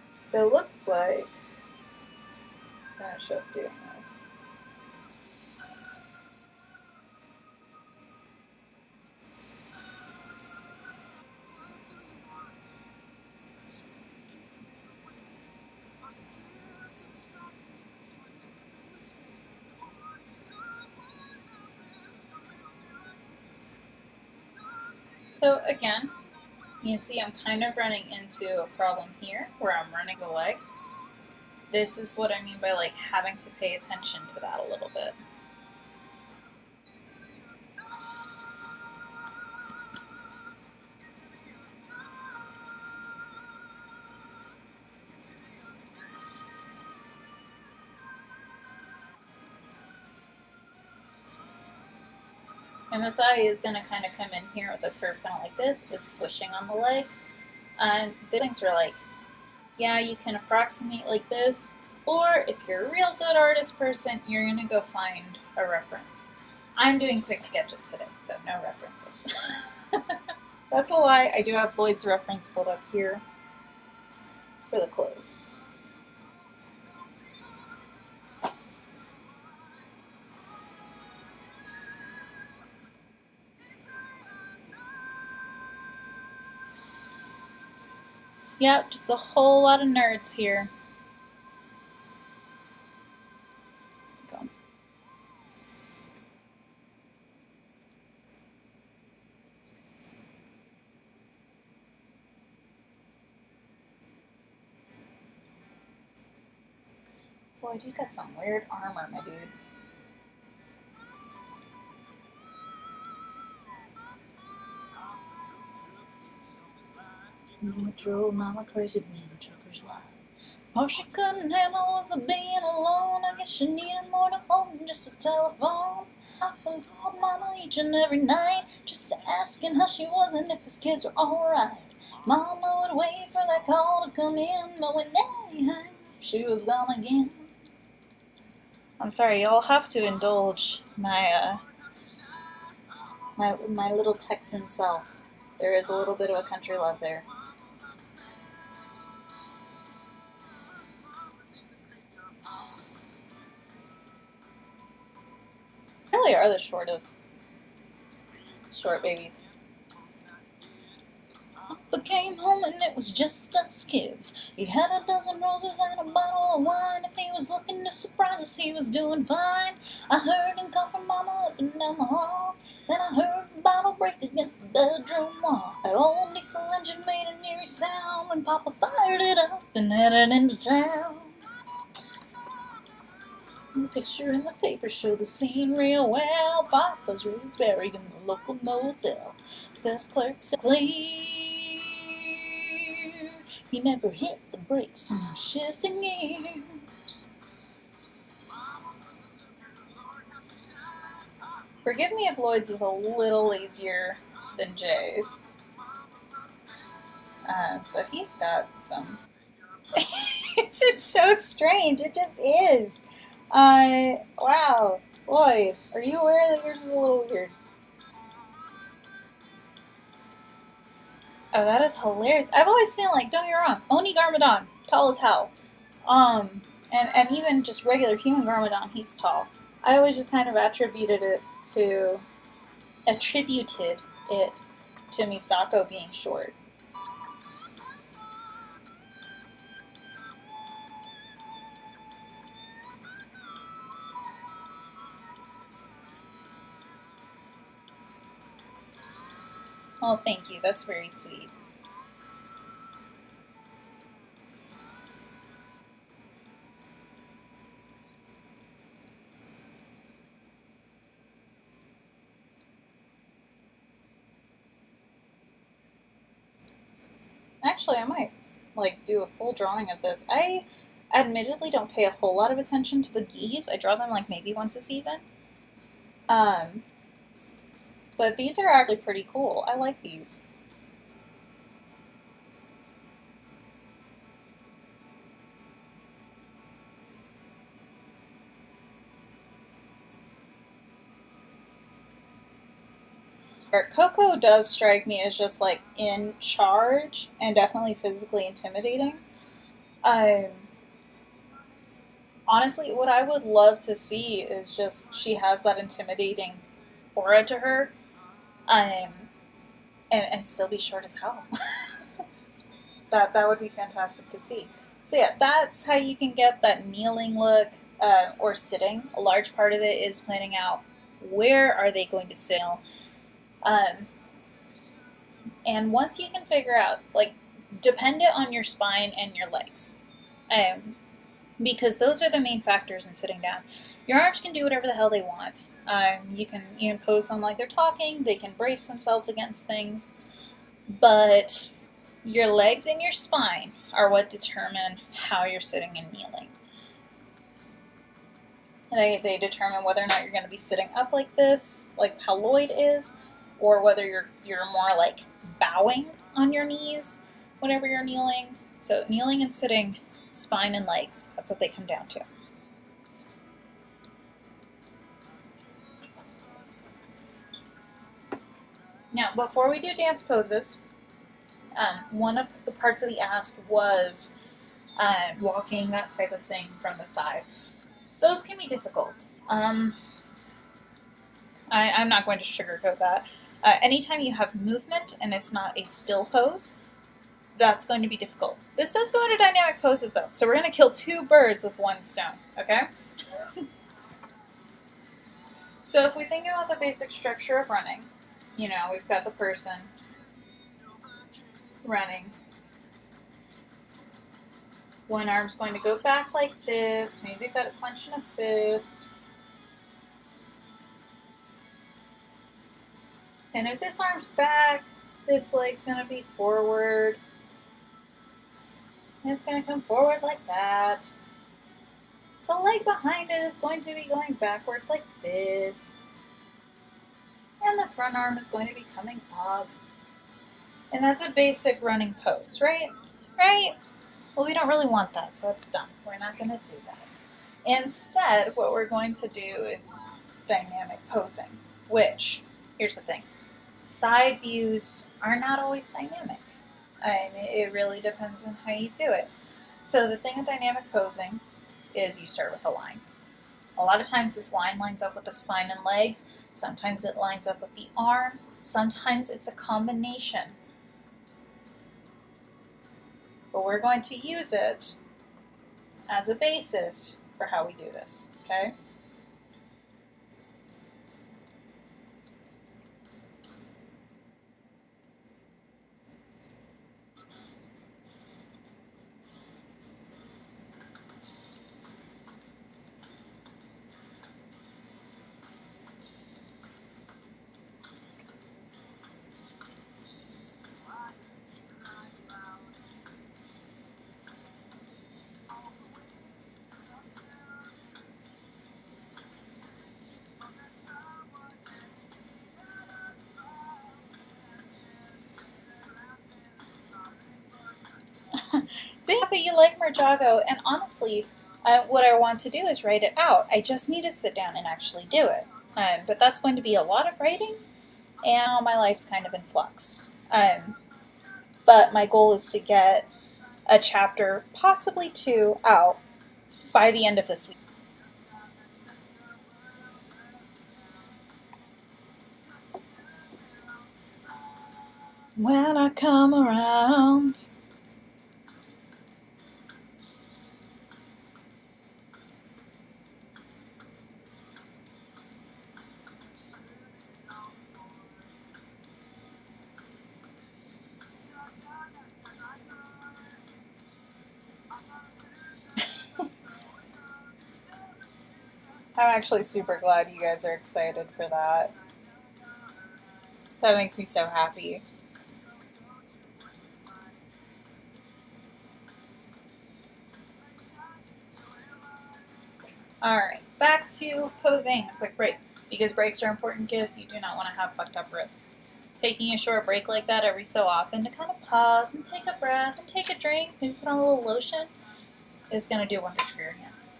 So it looks like I'm gonna show up doing this. So again, you can see I'm kind of running into a problem here where I'm running the leg. This is what I mean by like having to pay attention to that a little bit. And the thigh is going to kind of come in here with a curve kind of like this. It's swishing on the leg. And the things are like, yeah, you can approximate like this. Or if you're a real good artist person, you're going to go find a reference. I'm doing quick sketches today, so no references. That's a lie. I do have Lloyd's reference pulled up here for the clothes. Yep, just a whole lot of nerds here. Go. Boy, you got some weird armor, my dude. You drove mama crazy being a trucker's wife. All she couldn't handle was the being alone. I guess she needed more to hold than just a telephone. I called mama each and every night, just asking how she was and if his kids were alright. Mama would wait for that call to come in, but when they hung, she was gone again. I'm sorry, y'all have to indulge my my little Texan self. There is a little bit of a country love there. Really are the shortest short babies. but came home and it was just us kids. He had a dozen roses and a bottle of wine. If he was looking to surprise us, he was doing fine. I heard him call for Mama up and down the hall. Then I heard the bottle break against the bedroom wall. That old diesel engine made an eerie sound when Papa fired it up and headed into town. The picture in the paper showed the scene real well. Papa's roots buried in the local motel. Desk clerk said clear. He never hit the brakes on shifting gears. Forgive me if Lloyd's is a little lazier than Jay's. But he's got some... This is so strange. It just is. Wow. Lloyd, are you aware that yours is a little weird? Oh, that is hilarious. I've always seen, like, don't get me wrong, Oni Garmadon, tall as hell. And even just regular human Garmadon, he's tall. I always just kind of attributed it to Misako being short. Oh, thank you. That's very sweet. Actually, I might, like, do a full drawing of this. I admittedly don't pay a whole lot of attention to the geese. I draw them, like, maybe once a season. But these are actually pretty cool. I like these. Coco does strike me as just, like, in charge and definitely physically intimidating. Honestly, what I would love to see is just she has that intimidating aura to her, and still be short as hell. That would be fantastic to see. So yeah, that's how you can get that kneeling look, or sitting. A large part of it is planning out where are they going to sit. And once you can figure out, like, dependent on your spine and your legs, because those are the main factors in sitting down. Your arms can do whatever the hell they want. You can pose them like they're talking. They can brace themselves against things. But your legs and your spine are what determine how you're sitting and kneeling. They determine whether or not you're going to be sitting up like this, like how Lloyd is, or whether you're more like bowing on your knees whenever you're kneeling. So kneeling and sitting, spine and legs, that's what they come down to. Now, before we do dance poses, one of the parts of the ask was walking, that type of thing, from the side. Those can be difficult. I'm not going to sugarcoat that. Anytime you have movement and it's not a still pose, that's going to be difficult. This does go into dynamic poses, though, so we're going to kill two birds with one stone, okay? So if we think about the basic structure of running, we've got the person running. One arm's going to go back like this. Maybe you've got to clench in a fist. And if this arm's back, this leg's going to be forward. And it's going to come forward like that. The leg behind it is going to be going backwards like this. And the front arm is going to be coming up. And that's a basic running pose, right? Right? Well, we don't really want that, so it's done. We're not going to do that. Instead, what we're going to do is dynamic posing, which, here's the thing, side views are not always dynamic. It really depends on how you do it. So the thing with dynamic posing is you start with a line. A lot of times this line lines up with the spine and legs. Sometimes it lines up with the arms. Sometimes it's a combination. but we're going to use it as a basis for how we do this, okay? But you like Ninjago, and honestly, what I want to do is write it out. I just need to sit down and actually do it. But that's going to be a lot of writing, and all my life's kind of in flux. But my goal is to get a chapter, possibly two, out by the end of this week. When I come around. I'm actually super glad you guys are excited for that. That makes me so happy. Alright, back to posing. A quick break. Because breaks are important, kids, you do not want to have fucked up wrists. Taking a short break like that every so often to kind of pause and take a breath and take a drink and put on a little lotion is going to do wonders for your hands.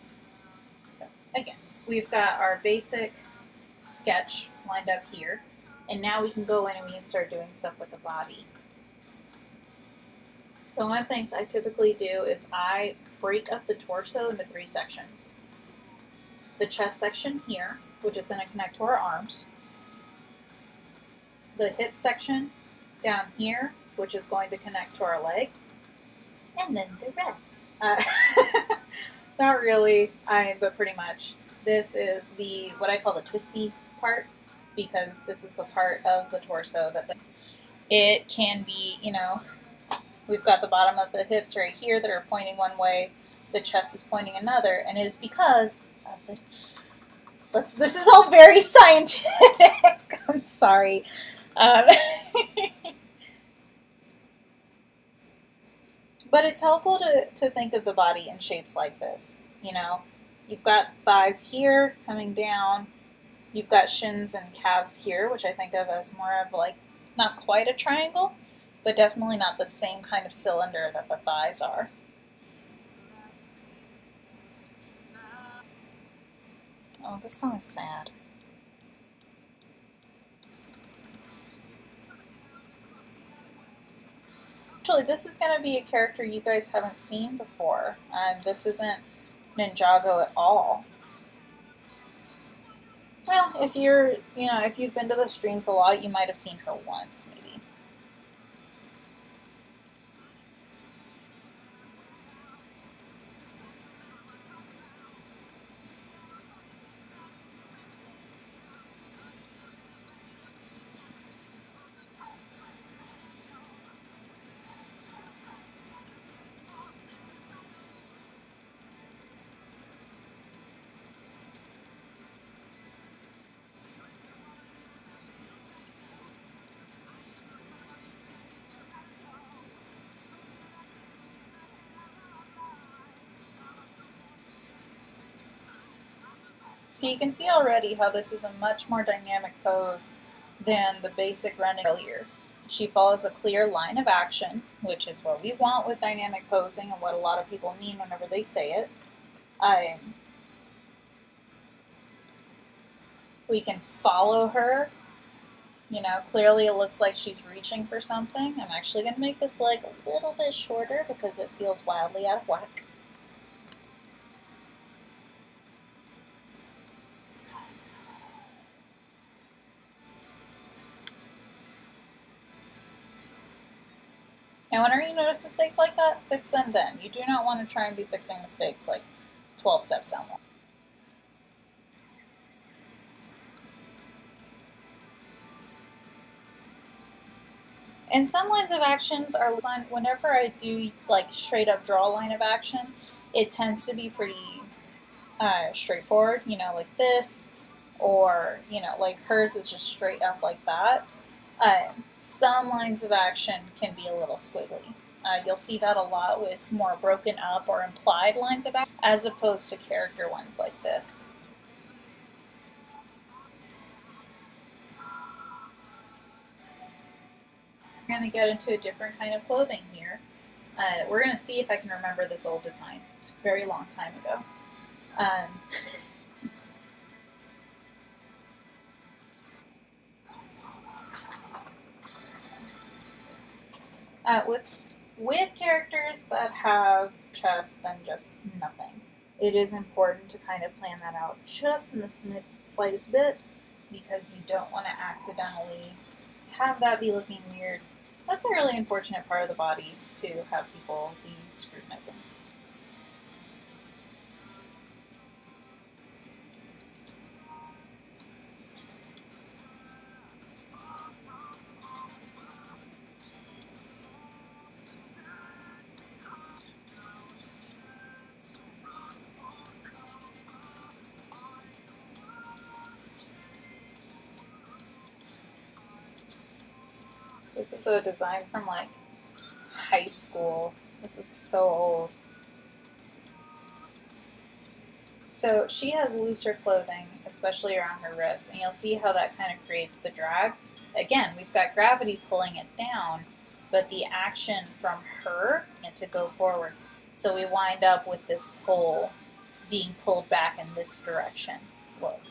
So, again, we've got our basic sketch lined up here, and now we can go in and we can start doing stuff with the body. So one of the things I typically do is I break up the torso into 3 sections. The chest section here, which is going to connect to our arms. The hip section down here, which is going to connect to our legs. And then the rest. Not really, but pretty much. This is what I call the twisty part, because this is the part of the torso that it can be, we've got the bottom of the hips right here that are pointing one way, the chest is pointing another, and it is because of this is all very scientific. I'm sorry. But it's helpful to think of the body in shapes like this. You've got thighs here coming down. You've got shins and calves here, which I think of as more of not quite a triangle, but definitely not the same kind of cylinder that the thighs are. Oh, this song is sad. Actually, this is going to be a character you guys haven't seen before. This isn't Ninjago at all. Well, if you've been to the streams a lot, you might have seen her once, maybe. So you can see already how this is a much more dynamic pose than the basic running earlier. She follows a clear line of action, which is what we want with dynamic posing and what a lot of people mean whenever they say it. We can follow her. Clearly it looks like she's reaching for something. I'm actually going to make this leg a little bit shorter because it feels wildly out of whack. Now, whenever you notice mistakes like that, fix them then. You do not want to try and be fixing mistakes like 12 steps down the line. And some lines of actions are, whenever I do like straight up draw line of action, it tends to be pretty straightforward, you know, like this, or, you know, like hers is just straight up like that. Some lines of action can be a little squiggly. You'll see that a lot with more broken up or implied lines of action, as opposed to character ones like this. We're going to get into a different kind of clothing here. We're going to see if I can remember this old design. It's a very long time ago. With characters that have chests and just nothing, it is important to kind of plan that out just in the slightest bit, because you don't want to accidentally have that be looking weird. That's a really unfortunate part of the body to have people be scrutinizing. This is a design from like high school. This is so old. So she has looser clothing, especially around her wrists, and you'll see how that kind of creates the drag. Again, we've got gravity pulling it down, but the action from her to go forward. So we wind up with this hole being pulled back in this direction. Look.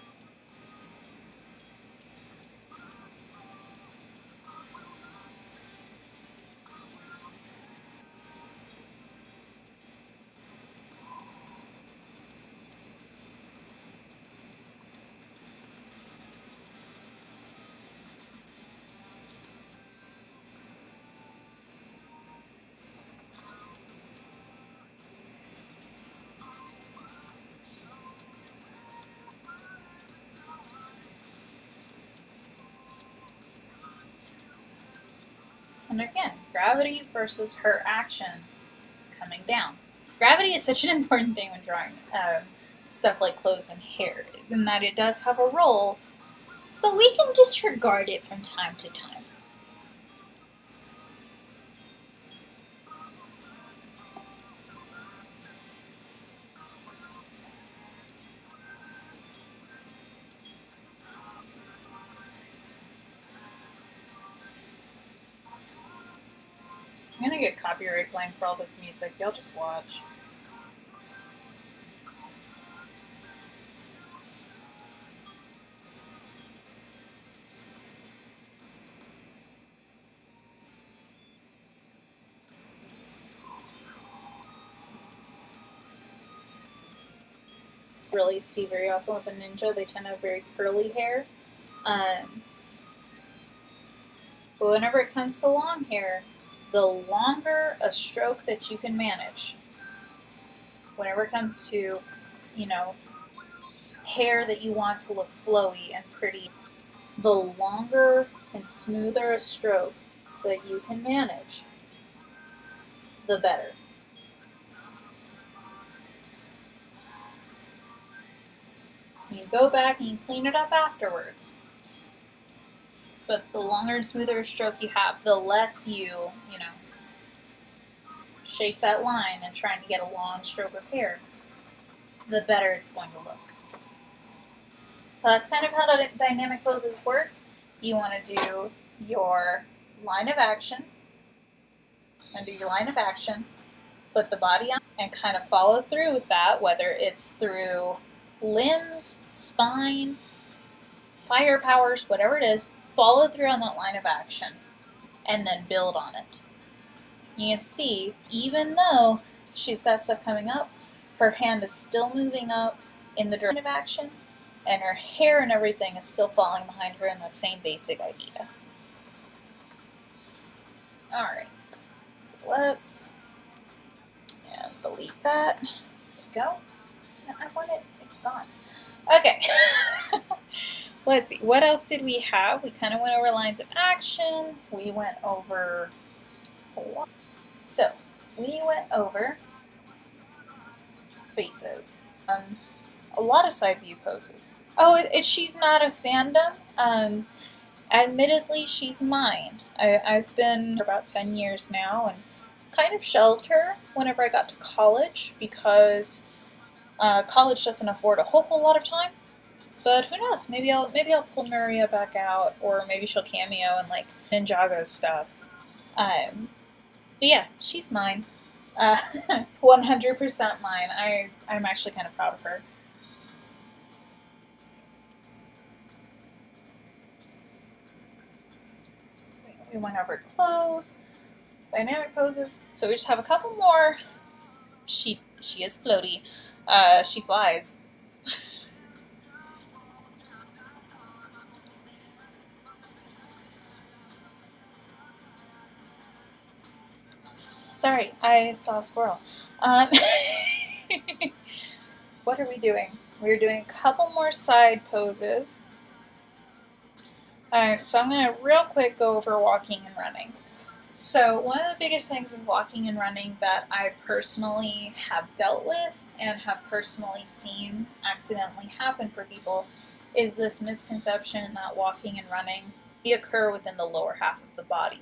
And again, gravity versus her action coming down. Gravity is such an important thing when drawing stuff like clothes and hair, in that it does have a role, but we can disregard it from time to time. I'm gonna get copyright claim for all this music. Y'all just watch. Really see very often with a ninja, they tend to have very curly hair. But whenever it comes to long hair, the longer a stroke that you can manage, whenever it comes to, you know, hair that you want to look flowy and pretty, the longer and smoother a stroke that you can manage, the better. You go back and you clean it up afterwards. But the longer and smoother a stroke you have, the less you know, shake that line and trying to get a long stroke of hair, the better it's going to look. So that's kind of how the dynamic poses work. You want to do your line of action, and do your line of action, put the body on, and kind of follow through with that, whether it's through limbs, spine, fire powers, whatever it is, follow through on that line of action, and then build on it. You can see, even though she's got stuff coming up, her hand is still moving up in the direction of action, and her hair and everything is still falling behind her in that same basic idea. Alright, let's delete that. There we go. No, I want it. It's gone. Okay. Let's see. What else did we have? We kind of went over lines of action. We went over. So we went over faces. A lot of side view poses. Oh, she's not a fandom. Admittedly, she's mine. I've been for about 10 years now and kind of shelved her whenever I got to college because college doesn't afford a whole lot of time. But who knows? Maybe I'll pull Maria back out, or maybe she'll cameo in like Ninjago stuff. But yeah, she's mine. 100% mine. I'm actually kind of proud of her. We went over clothes, dynamic poses. So we just have a couple more. She is floaty. She flies. Sorry, I saw a squirrel. What are we doing? We're doing a couple more side poses. Alright, so I'm going to real quick go over walking and running. So one of the biggest things in walking and running that I personally have dealt with and have personally seen accidentally happen for people is this misconception that walking and running occur within the lower half of the body.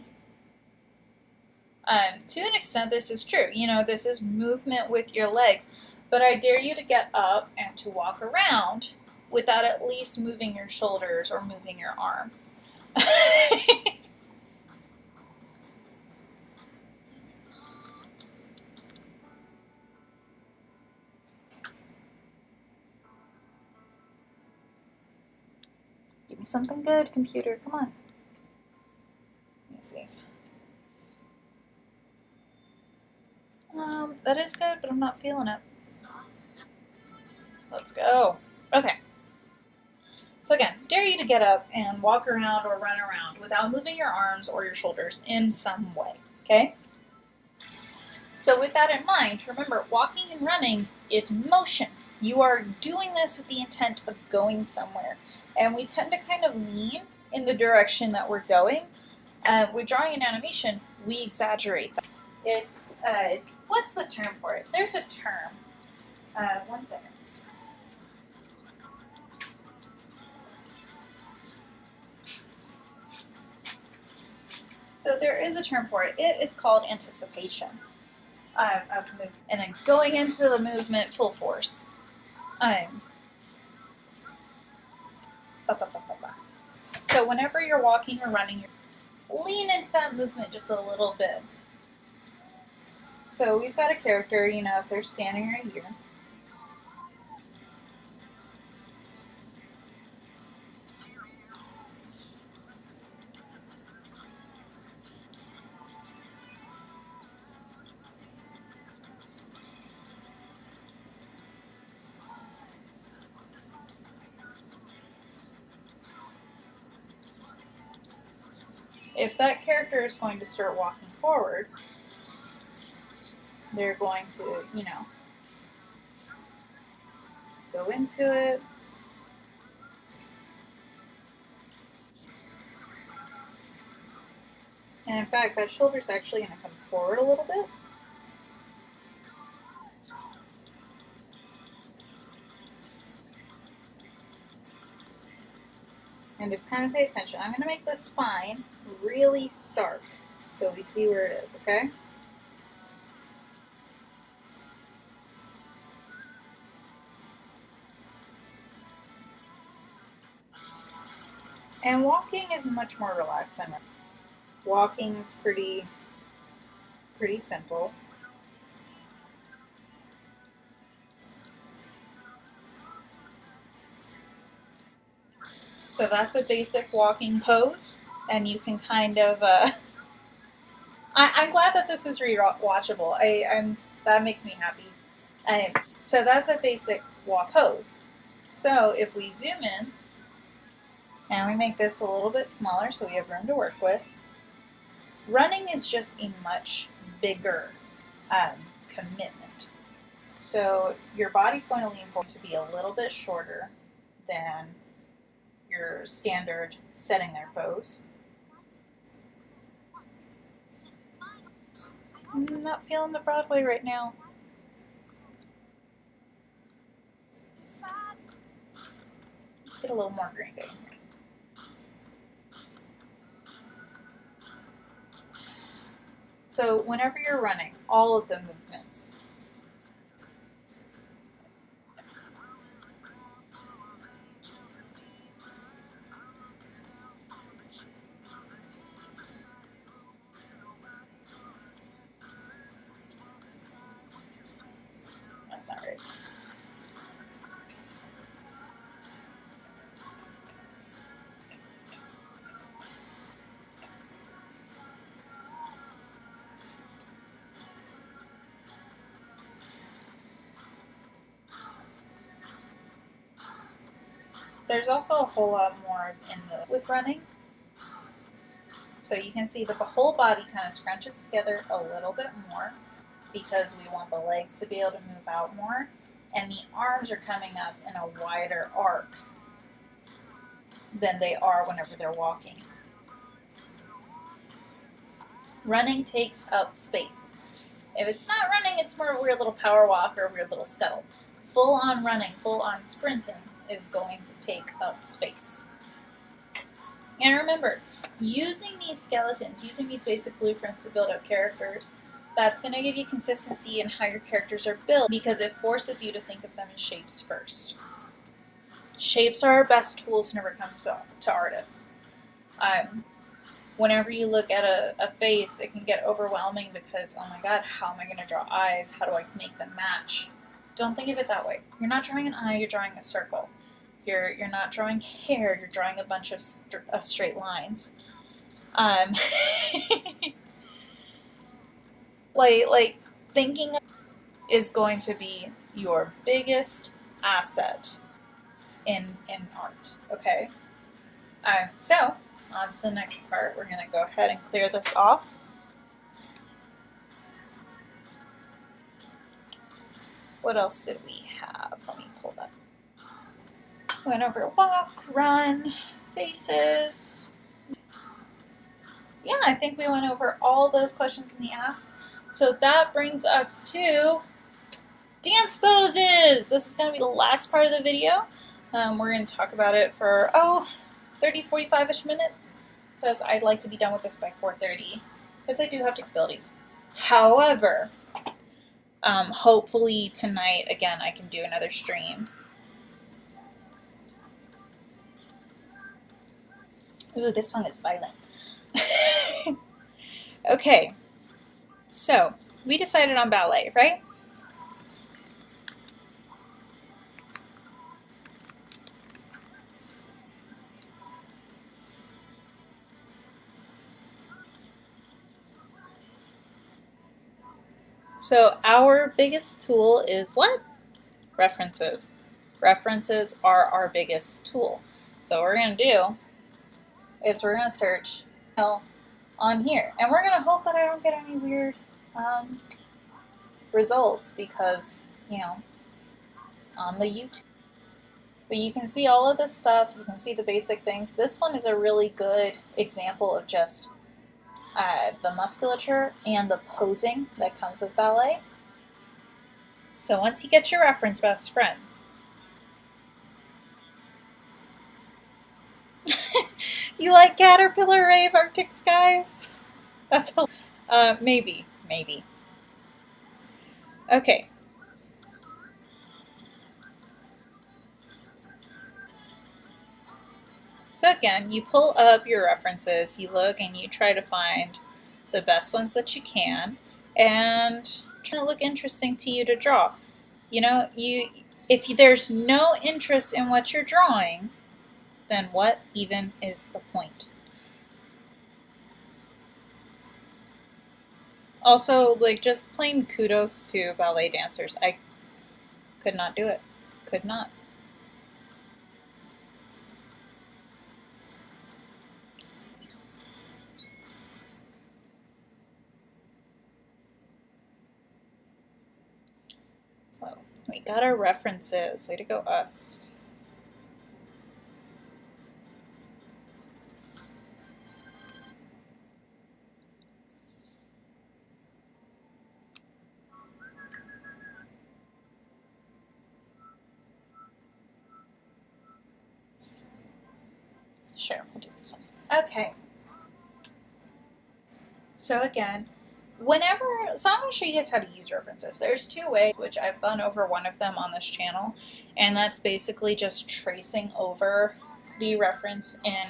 To an extent, this is true. You know, this is movement with your legs, but I dare you to get up and to walk around without at least moving your shoulders or moving your arm. Give me something good, computer. Come on. Let me see. That is good, but I'm not feeling it. Let's go. Okay. So again, dare you to get up and walk around or run around without moving your arms or your shoulders in some way, okay? So with that in mind, remember, walking and running is motion. You are doing this with the intent of going somewhere. And we tend to kind of lean in the direction that we're going. With drawing an animation, we exaggerate that. It's, what's the term for it? There's a term. 1 second. So there is a term for it. It is called anticipation of movement. And then going into the movement full force. So whenever you're walking or running, lean into that movement just a little bit. So we've got a character, you know, if they're standing right here. If that character is going to start walking forward, they're going to, you know, go into it. And in fact, that shoulder's actually going to come forward a little bit. And just kind of pay attention. I'm going to make the spine really stark so we see where it is, okay? And walking is much more relaxed than running. Walking is pretty simple. So that's a basic walking pose, and you can kind of, I'm glad that this is rewatchable. That makes me happy. So that's a basic walk pose. So if we zoom in, and we make this a little bit smaller so we have room to work with, running is just a much bigger commitment. So your body's going to lean forward to be a little bit shorter than your standard setting there pose. I'm not feeling the Broadway right now. Let's get a little more green going here. So whenever you're running, all of the movements. That's not right. There's also a whole lot more with running. So you can see that the whole body kind of scrunches together a little bit more because we want the legs to be able to move out more, and the arms are coming up in a wider arc than they are whenever they're walking. Running takes up space. If it's not running, it's more a weird little power walk or a weird little scuttle. Full on running, full on sprinting is going to take up space. And remember, using these skeletons, using these basic blueprints to build up characters, that's going to give you consistency in how your characters are built because it forces you to think of them in shapes first. Shapes are our best tools whenever it comes to artists. Whenever you look at a face, it can get overwhelming because, oh my god, how am I going to draw eyes? How do I make them match? Don't think of it that way. You're not drawing an eye, you're drawing a circle. You're not drawing hair, you're drawing a bunch of straight lines. Like thinking is going to be your biggest asset in art, okay? So, on to the next part. We're going to go ahead and clear this off. What else did we have? Let me pull that. Went over walk, run, faces. Yeah, I think we went over all those questions in the ask. So that brings us to dance poses. This is going to be the last part of the video. We're going to talk about it for, 30, 45-ish minutes because I'd like to be done with this by 4:30 because I do have disabilities. However, hopefully tonight, again, I can do another stream. Ooh, this song is violent. Okay, so we decided on ballet, right? So our biggest tool is what? References. References are our biggest tool. So what we're going to do is we're going to search on here. And we're going to hope that I don't get any weird results because, on the YouTube. But you can see all of this stuff. You can see the basic things. This one is a really good example of just the musculature and the posing that comes with ballet. So once you get your reference, best friends. You like Caterpillar Rave Arctic Skies? That's maybe. Okay. So again, you pull up your references, you look and you try to find the best ones that you can and try to look interesting to you to draw. If there's no interest in what you're drawing, then what even is the point? Also, just plain kudos to ballet dancers. I could not do it. Could not. So we got our references. Way to go, us. Sure, we'll do this one. Okay. So again, so I'm going to show you guys how to use references. There's two ways, which I've gone over one of them on this channel, and that's basically just tracing over the reference in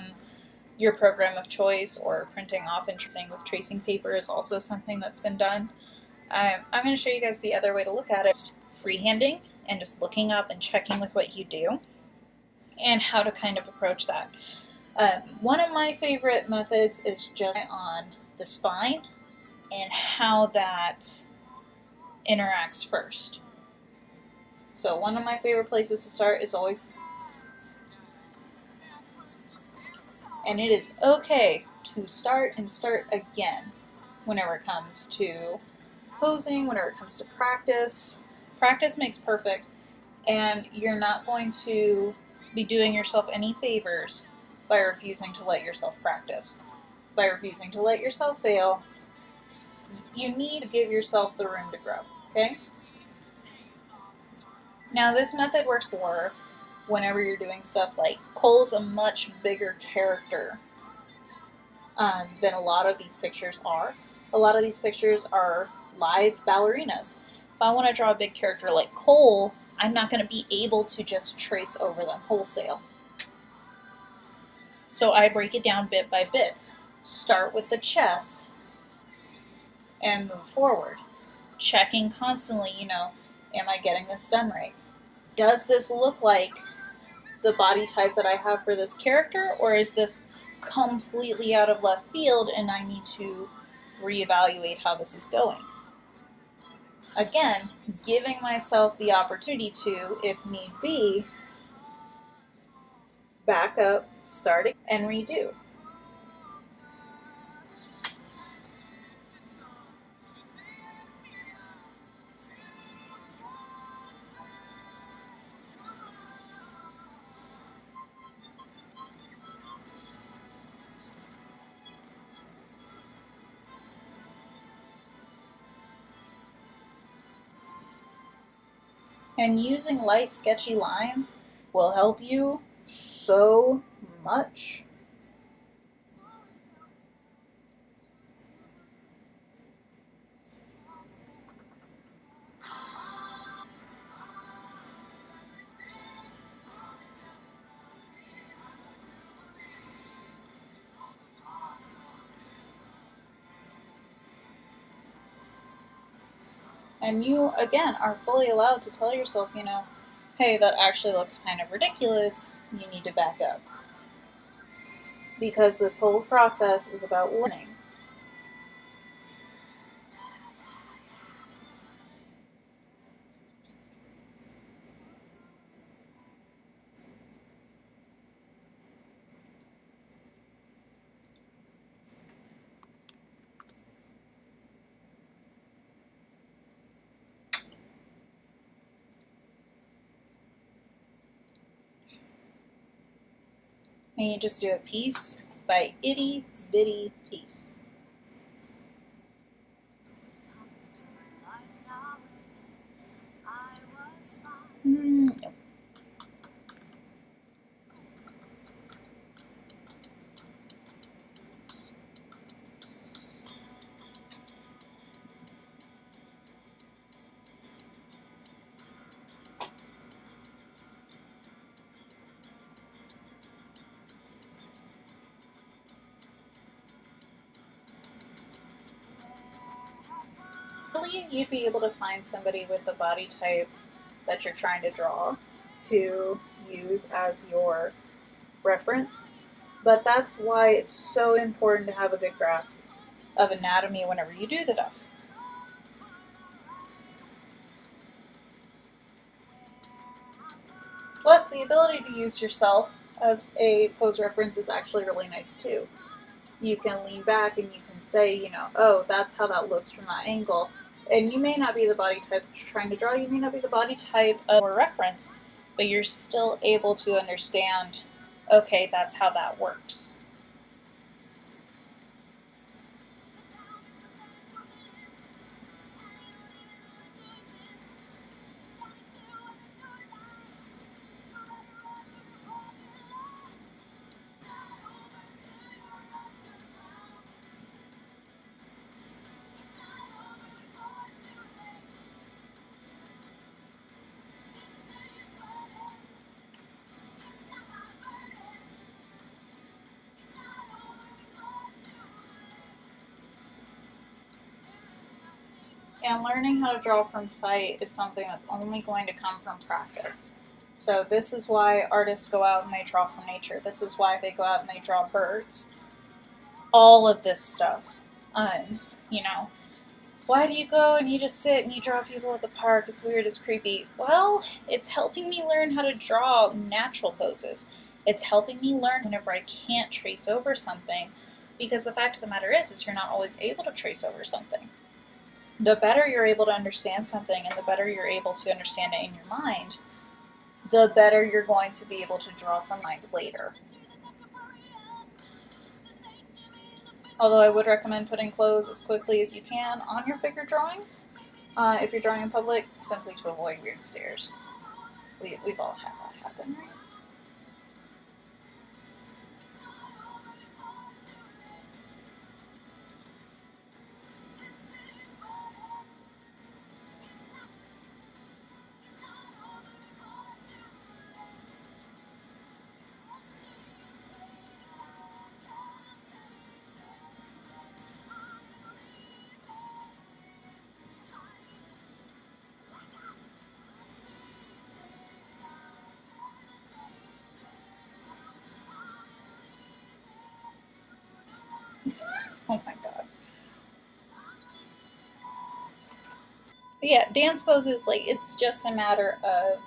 your program of choice, or printing off and tracing with tracing paper is also something that's been done. I'm going to show you guys the other way to look at it, freehanding and just looking up and checking with what you do, and how to kind of approach that. One of my favorite methods is just on the spine and how that interacts first. So one of my favorite places to start is always, and it is okay to start and start again whenever it comes to posing, whenever it comes to practice. Practice makes perfect, and you're not going to be doing yourself any favors by refusing to let yourself practice, by refusing to let yourself fail. You need to give yourself the room to grow, okay? Now this method works for whenever you're doing stuff like Cole's a much bigger character than a lot of these pictures are. A lot of these pictures are live ballerinas. If I want to draw a big character like Cole, I'm not going to be able to just trace over them wholesale. So I break it down bit by bit. Start with the chest and move forward. Checking constantly, am I getting this done right? Does this look like the body type that I have for this character, or is this completely out of left field and I need to reevaluate how this is going? Again, giving myself the opportunity to, if need be, back up, start it, and redo. And using light, sketchy lines will help you so much. And you, again, are fully allowed to tell yourself, hey, that actually looks kind of ridiculous, you need to back up. Because this whole process is about learning. And you just do a piece by itty bitty piece. Nope. You'd be able to find somebody with the body type that you're trying to draw to use as your reference, but that's why it's so important to have a good grasp of anatomy whenever you do this stuff. Plus, the ability to use yourself as a pose reference is actually really nice too. You can lean back and you can say, oh, that's how that looks from that angle. And you may not be the body type you're trying to draw, you may not be the body type or reference, but you're still able to understand, okay, that's how that works. And learning how to draw from sight is something that's only going to come from practice. So this is why artists go out and they draw from nature. This is why they go out and they draw birds. All of this stuff. You know, why do you go and you just sit and you draw people at the park? It's weird, it's creepy. Well, it's helping me learn how to draw natural poses. It's helping me learn whenever I can't trace over something. Because the fact of the matter is you're not always able to trace over something. The better you're able to understand something and the better you're able to understand it in your mind, the better you're going to be able to draw from mind later. Although I would recommend putting clothes as quickly as you can on your figure drawings. If you're drawing in public, simply to avoid weird stares. We've all had that happen, right? Oh my god. But yeah, dance poses, like, it's just a matter of,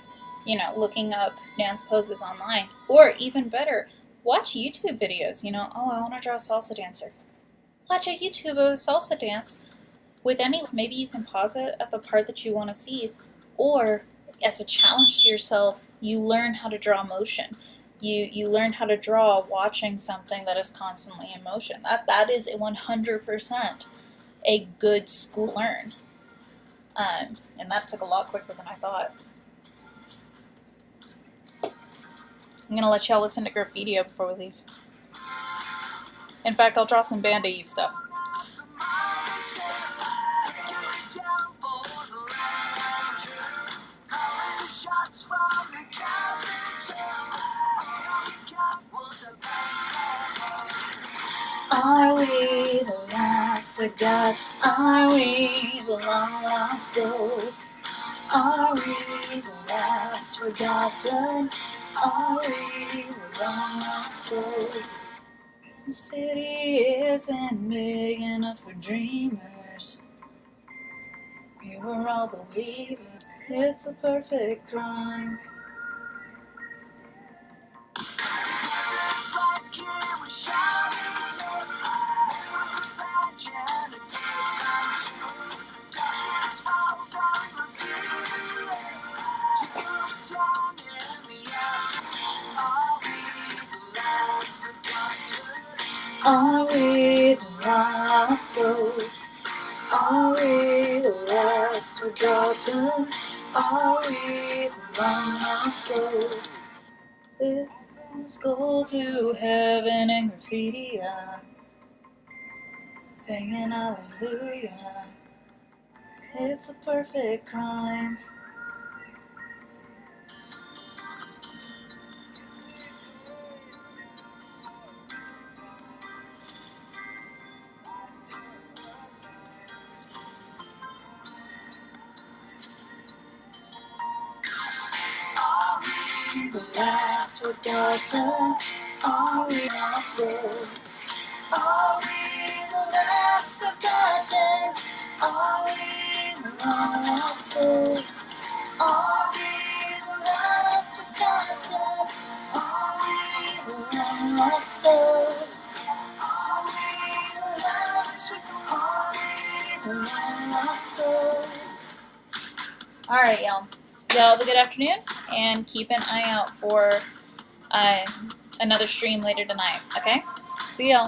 looking up dance poses online. Or even better, watch YouTube videos. Oh, I want to draw a salsa dancer. Watch a YouTube of a salsa dance with any, maybe you can pause it at the part that you want to see, or as a challenge to yourself, you learn how to draw motion. You learn how to draw watching something that is constantly in motion. That is 100% a good school learn. And that took a lot quicker than I thought. I'm gonna let y'all listen to Graffiti before we leave. In fact, I'll draw some Band-Aid stuff. Are we the last forgot? Are we the long lost souls? Are we the last forgotten? Are we the long lost souls? The city isn't big enough for dreamers. We were all believers. It's a perfect crime. Are we the lost souls? Are we the last forgotten? Are we the long lost souls? Let's go to heaven and graffiti, singing hallelujah. It's a perfect crime. The last forgotten, are we lost souls? Are we the last forgotten? Are we the lost souls? Are we the last forgotten? Are we the lost souls? Are we the last forgotten? Are we the lost souls? Alright, y'all. Y'all have a good afternoon, and keep an eye out for another stream later tonight, okay? See y'all.